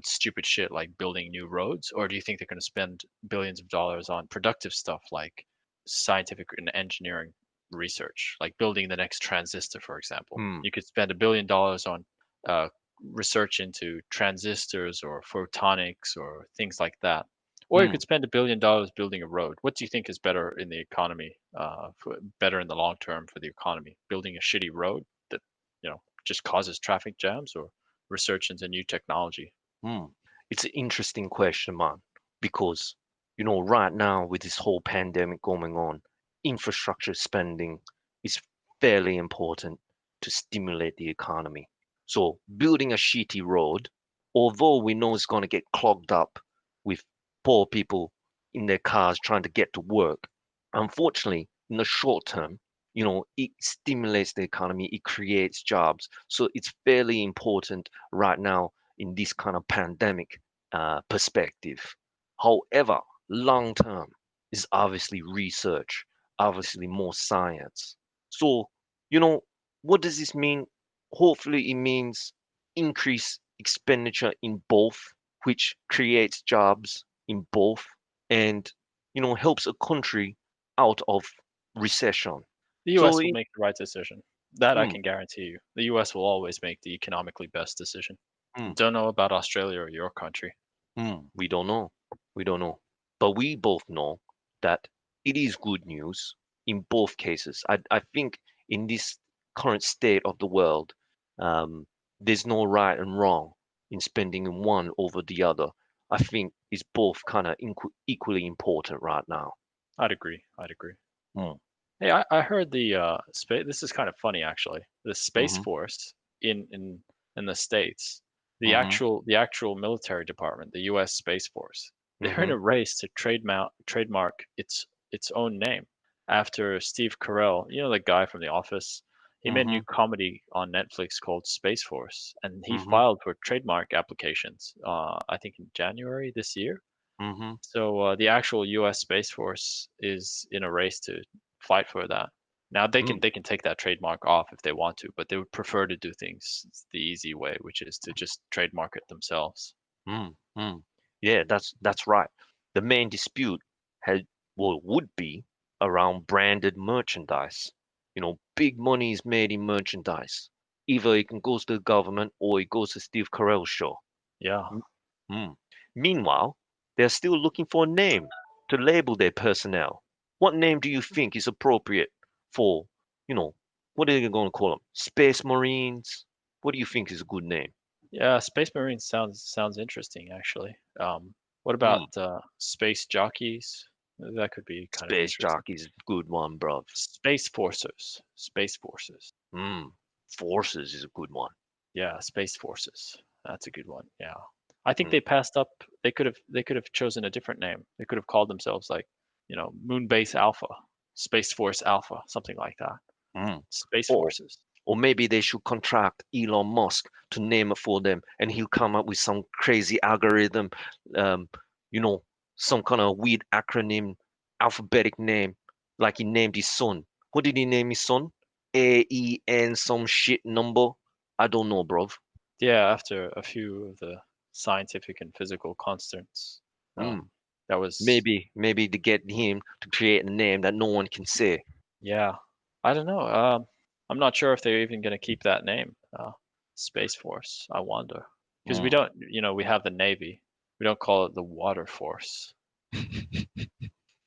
stupid shit like building new roads, or do you think they're going to spend billions of dollars on productive stuff like scientific and engineering research, like building the next transistor, for example? Hmm. You could spend $1 billion on uh, research into transistors or photonics or things like that. Or you Hmm. could spend $1 billion building a road. What do you think is better in the economy, better in the long term for the economy? Building a shitty road that, just causes traffic jams, or research into new technology? Hmm. It's an interesting question, man, because right now with this whole pandemic going on, infrastructure spending is fairly important to stimulate the economy. So building a shitty road, although we know it's going to get clogged up with poor people in their cars trying to get to work, unfortunately, in the short term, it stimulates the economy, it creates jobs. So it's fairly important right now in this kind of pandemic perspective. However, long term is obviously research, obviously more science. So, you know, what does this mean? Hopefully, it means increase expenditure in both, which creates jobs in both, and helps a country out of recession. The So US will make the right decision. That I mm, can guarantee you. The US will always make the economically best decision. mm, Don't know about Australia or your country. we don't know. We don't know. But we both know that it is good news in both cases. I think in this current state of the world, um, there's no right and wrong in spending one over the other. I think it's both kind of equally important right now. I'd agree. I'd agree. Mm, Hey, I heard the space. This is kind of funny, actually. The Space mm-hmm, Force in in the States, mm-hmm, the actual military department, the U.S. Space Force, they're in mm-hmm, a race to trademark its own name after Steve Carell, you know, the guy from The Office. He made a mm-hmm, new comedy on Netflix called Space Force, and he mm-hmm, filed for trademark applications. I think in January this year. mm-hmm, So the actual U.S. Space Force is in a race to fight for that. Now mm, they can take that trademark off if they want to, but they would prefer to do things the easy way, which is to just trademark it themselves. mm, mm. Yeah, that's right. The main dispute had would be around branded merchandise. Big money is made in merchandise. Either it can goes to the government or it goes to Steve Carell's show. Yeah, Mm, mm. Meanwhile, they're still looking for a name to label their personnel. What name do you think is appropriate for, you know, what are they going to call them? Space Marines? What do you think is a good name? yeah. Space Marine sounds interesting, actually. What about Mm. space jockeys? That could be kind of Space interesting. Jockey's a good one, bruv. Space Forces, Space Forces. Mm. Forces is a good one. Yeah, Space Forces. That's a good one. Yeah. I think Mm. they passed up. They could have chosen a different name. They could have called themselves like, Moonbase Alpha, Space Force Alpha, something like that. Mm. Space Or Forces. or maybe they should contract Elon Musk to name it for them, and he'll come up with some crazy algorithm, um, you know, some kind of weird acronym, alphabetic name, like he named his son. What did he name his son? AEN some shit number. I don't know, bruv. Yeah, after a few of the scientific and physical constants. Mm. Um, that was Maybe to get him to create a name that no one can say. yeah. I don't know. I'm not sure if they're even going to keep that name, Space Force. I wonder because we Mm. don't, we have the Navy. We don't call it the Water Force.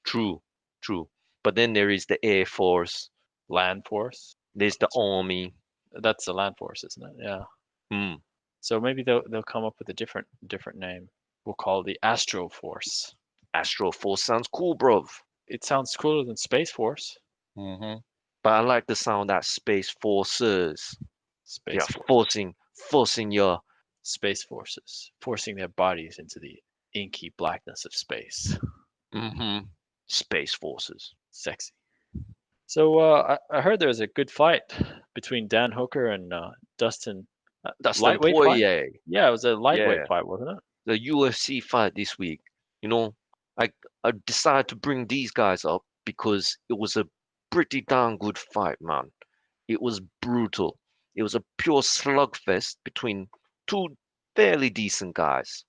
True, true. But then there is the Air Force, Land Force. there's the Army. That's the land force, isn't it? Yeah. Mm. So maybe they'll come up with a different name. We'll call it the Astro Force. Astro Force sounds cool, bruv. It sounds cooler than Space Force. Hmm. But I like the sound that Space Forces. Yeah, Space Force. forcing your. Space forces, forcing their bodies into the inky blackness of space. Hmm. Space Forces. Sexy. So I heard there was a good fight between Dan Hooker and Dustin. Dustin Lightweight fight? Poirier. Yeah, it was a lightweight Yeah, fight, wasn't it? the UFC fight this week. You know, I I decided to bring these guys up because it was a pretty darn good fight, man. It was brutal. It was a pure slugfest between two fairly decent guys.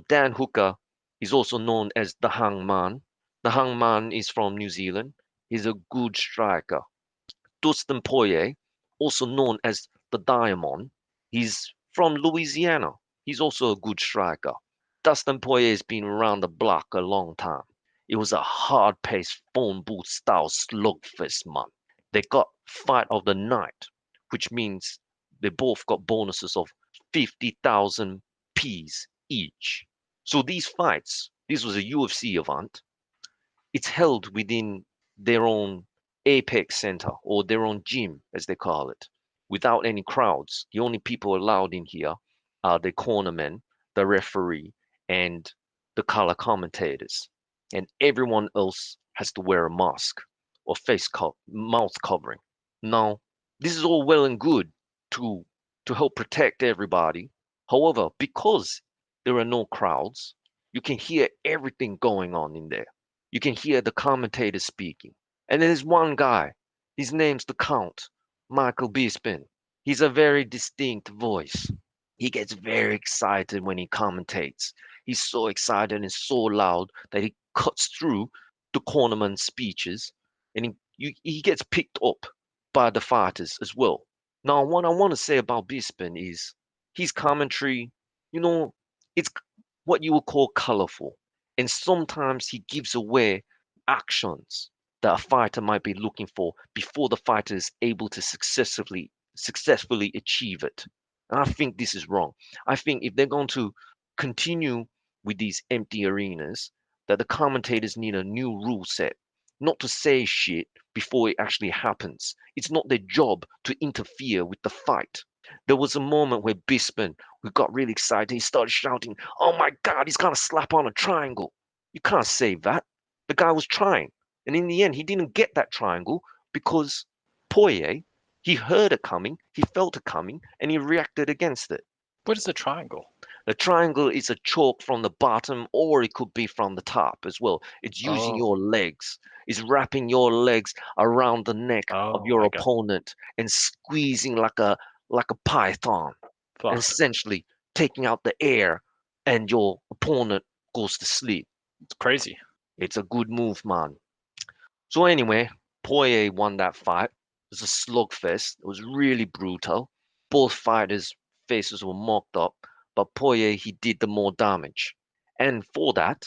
Dan Hooker is also known as the Hangman. The Hangman is from New Zealand. He's a good striker. Dustin Poirier, also known as the Diamond, he's from Louisiana. He's also a good striker. Dustin Poirier's been around the block a long time. It was a hard-paced phone booth style slugfest, man. They got fight of the night, which means they both got bonuses of 50,000 P's each. So these fights, this was a UFC event. It's held within their own apex center or their own gym, as they call it, without any crowds. The only people allowed in here are the cornermen, the referee, and the color commentators. And everyone else has to wear a mask or mouth covering. Now, this is all well and good to to help protect everybody. However, because there are no crowds, you can hear everything going on in there. You can hear the commentators speaking. And there's one guy. His name's the Count, Michael Bisping. He's a very distinct voice. He gets very excited when he commentates. He's so excited and so loud that he cuts through the cornerman's speeches, and he gets picked up by the fighters as well. Now, what I want to say about Bisping is his commentary, you know, it's what you would call colorful. And sometimes he gives away actions that a fighter might be looking for before the fighter is able to successfully achieve it. And I think this is wrong. I think if they're going to continue with these empty arenas, that the commentators need a new rule set, not to say shit before it actually happens. It's not their job to interfere with the fight. There was a moment where Bisping, we got really excited. He started shouting, "Oh my God, he's gonna slap on a triangle." You can't say that. The guy was trying. And in the end, he didn't get that triangle because Poirier, he heard it coming, he felt it coming, and he reacted against it. What is a triangle? The triangle is a choke from the bottom, or it could be from the top as well. It's using Oh, your legs. It's wrapping your legs around the neck of oh, your I got opponent and squeezing like a python, and fuck. essentially taking out the air, and your opponent goes to sleep. It's crazy. It's a good move, man. So anyway, Poirier won that fight. It was a slugfest. It was really brutal. Both fighters' faces were mocked up, but Poirier he did the more damage. And for that,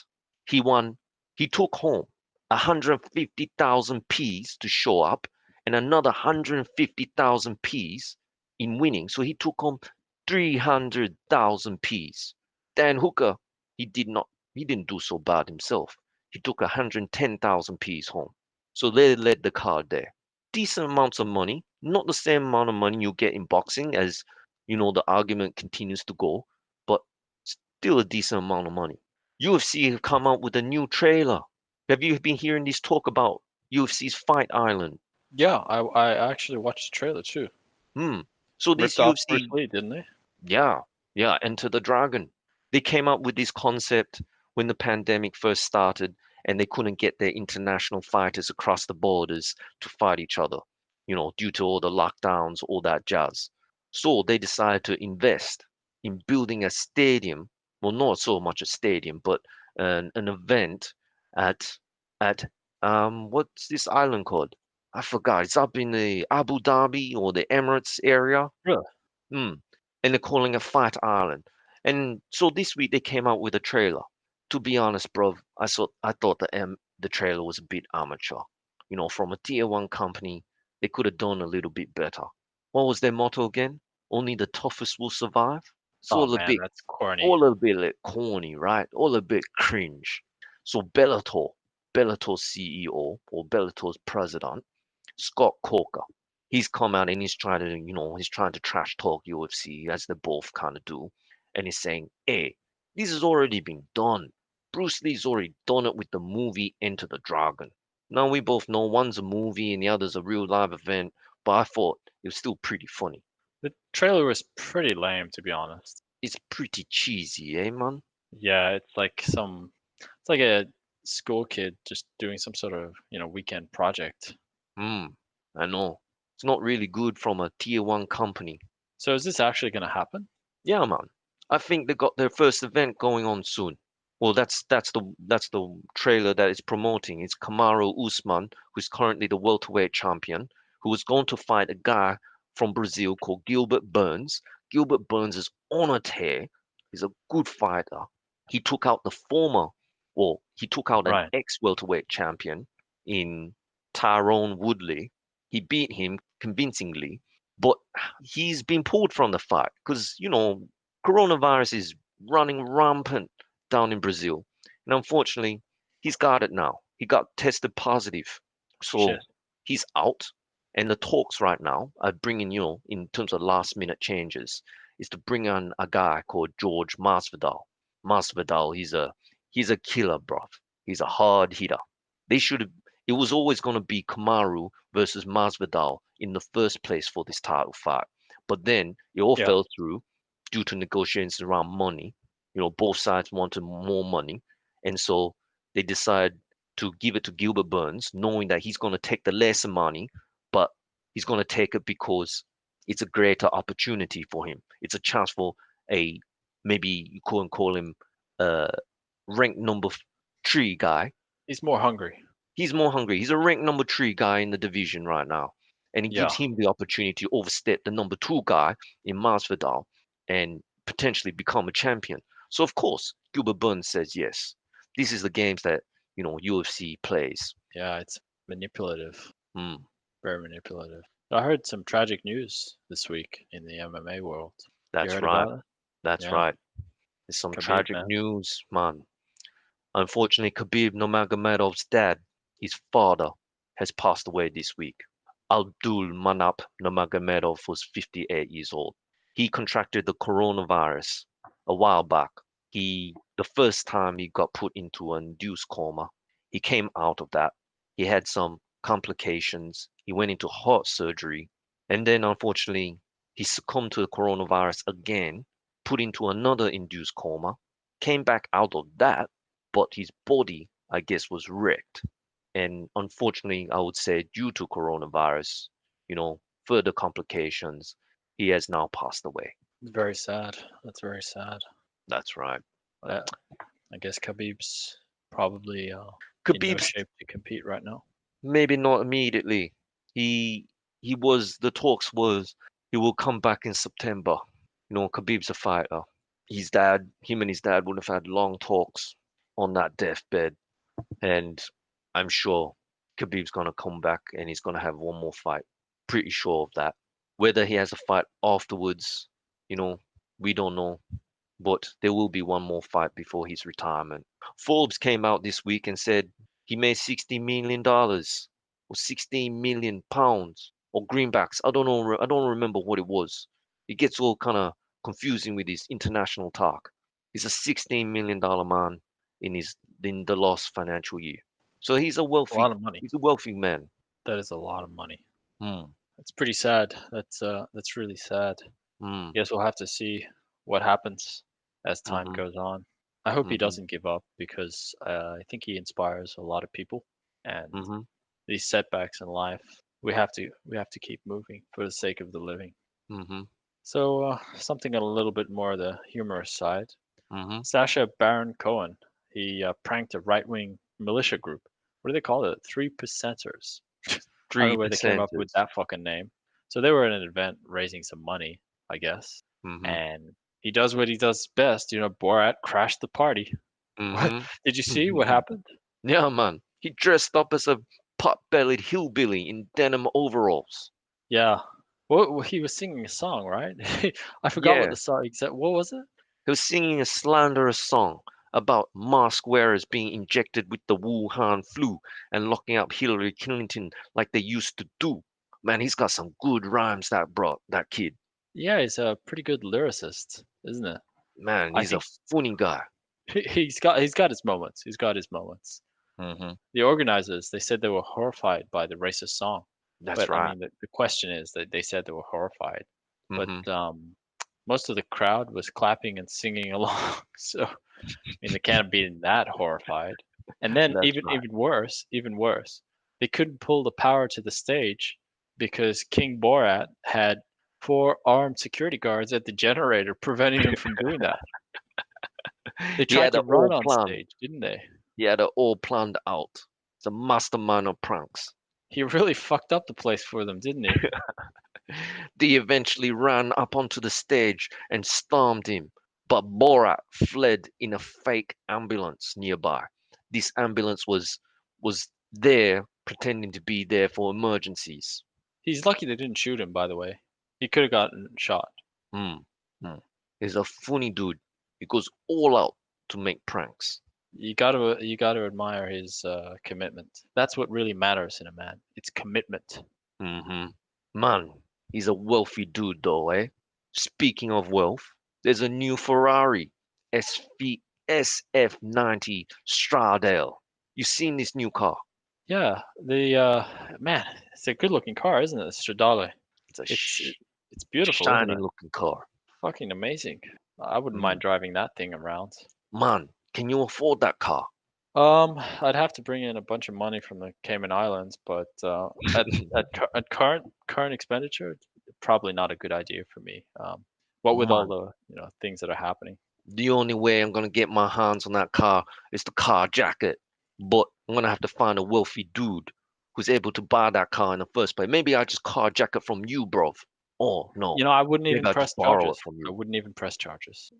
he won. He took home 150,000 P's to show up and another 150,000 P's in winning. So he took home 300,000 P's. Dan Hooker, he did not. He didn't do so bad himself. He took 110,000 P's home. So they led the card there. Decent amounts of money, not the same amount of money you get in boxing as the argument continues to go, but still a decent amount of money. UFC have come out with a new trailer. Have you been hearing this talk about UFC's Fight Island? Yeah, I actually watched the trailer too. Hmm. So this Ripped off Bruce UFC, Lee, didn't they? yeah, yeah, Enter the Dragon. They came up with this concept when the pandemic first started and they couldn't get their international fighters across the borders to fight each other, due to all the lockdowns, all that jazz. So they decided to invest in building a stadium. Well, not so much a stadium, but an event at what's this island called? I forgot. It's up in the Abu Dhabi or the Emirates area. Really? Mm. And they're calling it Fight Island. And so this week they came out with a trailer. To be honest, bro, I thought the trailer was a bit amateur. From a tier one company, they could have done a little bit better. What was their motto again? Only the toughest will survive. It's Oh all a man, bit, that's corny. all a bit like corny, right? All a bit cringe. So Bellator's CEO or Bellator's president, Scott Coker. He's come out and he's trying to trash talk UFC as they both kind of do. And he's saying, hey, this has already been done. Bruce Lee's already done it with the movie Enter the Dragon. Now we both know one's a movie and the other's a real live event, but I thought it was still pretty funny. The trailer was pretty lame, to be honest. It's pretty cheesy, eh, man? Yeah, it's like a school kid just doing some sort of, weekend project. Hmm, I know. It's not really good from a tier one company. So is this actually going to happen? Yeah, man. I think they got their first event going on soon. Well, that's the trailer that it's promoting. It's Kamaru Usman, who's currently the welterweight champion, who is going to fight a guy from Brazil called Gilbert Burns. Gilbert Burns is on a tear. He's a good fighter. He took out the former, well, he took out an Right. ex-welterweight champion in Tyrone Woodley. He beat him convincingly, but he's been pulled from the fight because coronavirus is running rampant down in Brazil, and unfortunately, he's got it now. He got tested positive, Shit. so he's out. And the talks right now are bringing, in terms of last minute changes, is to bring on a guy called George Masvidal. Masvidal, he's a killer, bruv. He's a hard hitter. They should have. It was always going to be Kamaru versus Masvidal in the first place for this title fight. But then it all Yeah. fell through due to negotiations around money. Both sides wanted more money. And so they decided to give it to Gilbert Burns, knowing that he's going to take the lesser money, but he's going to take it because it's a greater opportunity for him. It's a chance for a maybe you couldn't call him uh rank three guy. He's more hungry. He's more hungry. He's a ranked number three guy in the division right now. And it gives Yeah, him the opportunity to overstep the number two guy in Masvidal and potentially become a champion. So of course, Gilbert Burns says yes. This is the games that, UFC plays. yeah, it's manipulative, Mm, very manipulative. I heard some tragic news this week in the MMA world. You that's heard right. about it? That's Yeah, right. There's some Khabib, tragic man. news, man. Unfortunately, Khabib Nurmagomedov's dad, his father, has passed away this week. Abdul Manap Nurmagomedov was 58 years old. He contracted the coronavirus a while back. The first time he got put into an induced coma, he came out of that. He had some complications. He went into heart surgery, and then unfortunately, he succumbed to the coronavirus again, put into another induced coma, came back out of that, but his body, I guess, was wrecked. And unfortunately, I would say due to coronavirus, further complications, he has now passed away. It's very sad. That's very sad. That's right. Uh, I guess Khabib's probably in no Khabib's shape to compete right now. maybe not immediately. He the talks was he will come back in September. Khabib's a fighter. Him and his dad would have had long talks on that deathbed, and I'm sure Khabib's gonna come back and he's gonna have one more fight. Pretty sure of that. Whether he has a fight afterwards, you know, we don't know. But there will be one more fight before his retirement. Forbes came out this week and said he made $60 million or 16 million pounds or greenbacks. I don't know. I don't remember what it was. It gets all kind of confusing with his international talk. He's a $16 million man in the last financial year. So A lot of money. he's a wealthy man. That is a lot of money. Hmm. That's pretty sad. That's really sad. Hmm. Guess we'll have to see what happens as time Mm-hmm. goes on. I hope he Mm-hmm. doesn't give up because I think he inspires a lot of people. And Mm-hmm. these setbacks in life, we have to keep moving for the sake of the living. Mm-hmm. So something a little bit more the humorous side. Mm-hmm. Sasha Baron Cohen, he pranked a right-wing militia group. What do they call it? Three percenters. I don't know Three where they came up with percenters. that fucking name. So they were at an event raising some money, I guess. Mm-hmm. And he does what he does best. Borat crashed the party. What Mm-hmm. did you see what happened? Yeah, man. He dressed up as a pot-bellied hillbilly in denim overalls. Yeah. What he was singing a song, right? I forgot what Yeah, the song except what was it? he was singing a slanderous song about mask wearers being injected with the Wuhan flu and locking up Hillary Clinton like they used to do. Man, he's got some good rhymes, that kid. Yeah, he's a pretty good lyricist, isn't it? Man, I he's a think funny guy. he's got his moments. He's got his moments. Hmm. The organizers, they said they were horrified by the racist song. That's But I right. mean, the question is that they said they were horrified. But Hmm. most of the crowd was clapping and singing along. So, I mean, they can't have been that horrified. And then That's even right. even worse, they couldn't pull the power to the stage because King Borat had four armed security guards at the generator preventing him from doing that. They He tried had to it run all on planned. stage, didn't they? He had it all planned out. He's a mastermind of pranks. He really fucked up the place for them, didn't he? They eventually ran up onto the stage and stormed him, but Borat fled in a fake ambulance nearby. This ambulance was there pretending to be there for emergencies. He's lucky they didn't shoot him, by the way. He could have gotten shot. Hmm. Hmm. He's a funny dude. He goes all out to make pranks. You got to admire his commitment. That's what really matters in a man. It's commitment. Hmm. Man, he's a wealthy dude though, eh? Speaking of wealth, there's a new Ferrari SV SF90 Stradale. You seen this new car? Yeah, the man, it's a good-looking car, isn't it? The Stradale. It's a It's it's beautiful, isn't shiny it? looking car. Fucking amazing. I wouldn't mind Mm. driving that thing around. Man, can you afford that car? I'd have to bring in a bunch of money from the Cayman Islands, but at current expenditure, probably not a good idea for me. What with all Man, the things that are happening. the only way I'm gonna get my hands on that car is to carjack it. But I'm gonna have to find a wealthy dude who's able to buy that car in the first place. Maybe I just carjack it from you, bro. Oh no, I wouldn't maybe even I press just borrow it charges. from I you. wouldn't even press charges.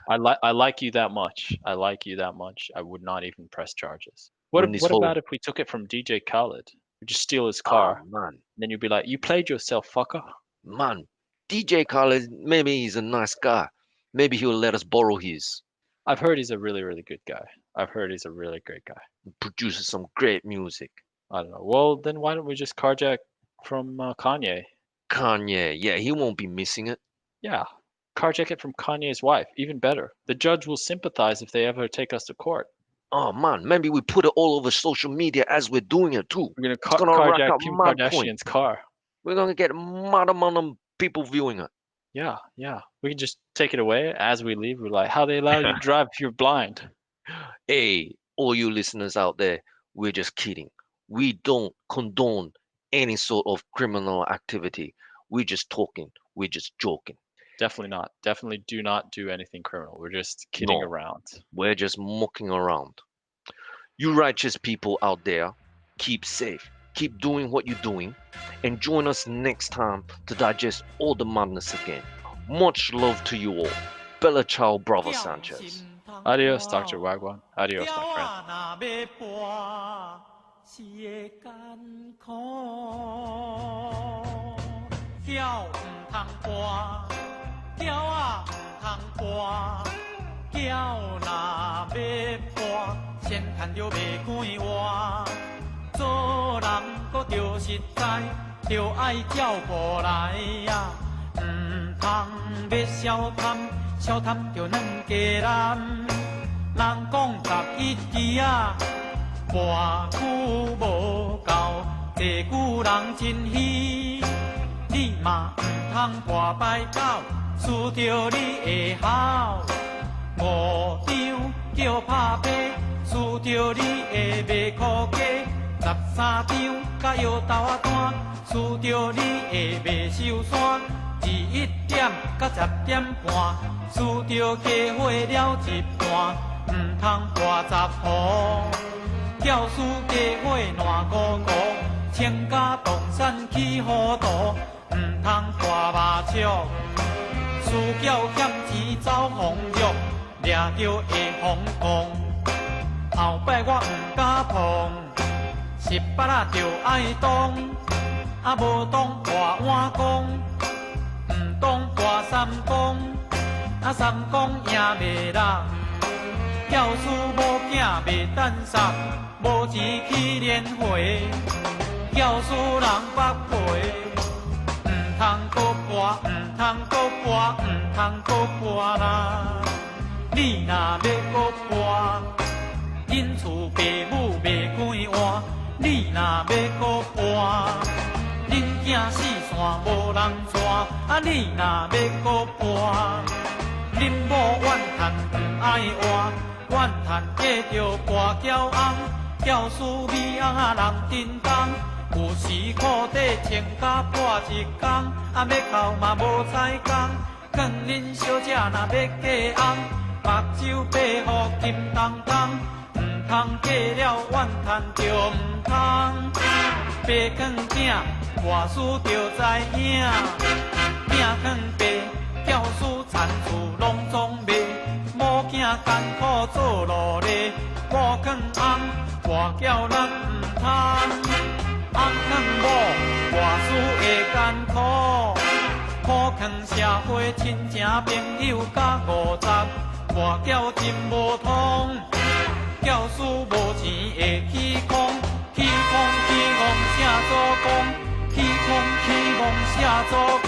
I like you that much. I like you that much. I would not even press charges. What when ab- this what whole about if we took it from DJ Khaled? We just steal his ah car, man, then you'd be like, "You played yourself, fucker." man, DJ Khaled, maybe he's a nice guy. Maybe he'll let us borrow his. I've heard he's a really, really good guy. I've heard he's a really great guy. Produces some great music. I don't know. Well, then why don't we just carjack from Kanye? Kanye, yeah, he won't be missing it. Yeah, carjack it from Kanye's wife. Even better. The judge will sympathize if they ever take us to court. Oh man, maybe we put it all over social media as we're doing it too. We're gonna It's gonna rack carjack up Kim mad points. Kardashian's car. We're gonna get mad amount of people viewing it. Yeah, yeah. We can just take it away as we leave. We're like, how they allow you to drive if you're blind? Hey, all you listeners out there, we're just kidding. We don't condone any sort of criminal activity. We're just talking. We're just joking. Definitely not. Definitely do not do anything criminal. We're just kidding No, around. we're just mucking around. You righteous people out there, keep safe. Keep doing what you're doing. And join us next time to digest all the madness again. Much love to you all. Bella Ciao, Brother Sanchez. Adios, Dr. Wagwan. Adios, my friend. 是会艰苦，叫唔通搬，叫啊唔通搬，叫若要搬，先趁着袂关活。做人搁着实在，着爱照顾来呀，唔通要小贪，小贪着软家人。人讲11支啊。 跋久无够，坐久人真喜。你嘛唔通跋歹狗，输着你会晓。5张叫拍牌，输着你会卖苦价。13张甲摇头仔单，输着你会卖寿山。21点甲10点半，输着加伙了一半，唔通跋10户。 教书家伙烂糊糊，倾家动产起糊涂，唔通跋麻雀。私教欠钱走风俗，掠着会风光。后摆我唔敢碰，18仔就爱当，啊无当跋碗公，唔当跋三公，啊三公赢袂人。 教书无囝袂等杀，无钱去练会。教书人北陪，唔通搁跋，唔通搁跋，唔通搁跋啦。你若要搁跋，恁厝爸母袂关换。你若要搁跋，恁囝四散无人带。啊，你若要搁跋，恁某怨叹唔爱活。 怨叹嫁着跋娇翁，教书美翁仔人叮当，有时裤底穿甲破一工，啊要哭嘛无彩工，劝恁小姐若要嫁翁，目睭白互金当当，唔通嫁了怨叹着唔通，爸劝囝外事着知影，囝劝爸教书田厝拢总卖。 某囝艰苦做奴隶，某劝翁跋筊咱唔通，翁劝某外事会艰苦，苦劝社会亲情朋友甲50，跋筊真无通，教书无钱会起空，起空起戆写祖公，起空起戆写祖公。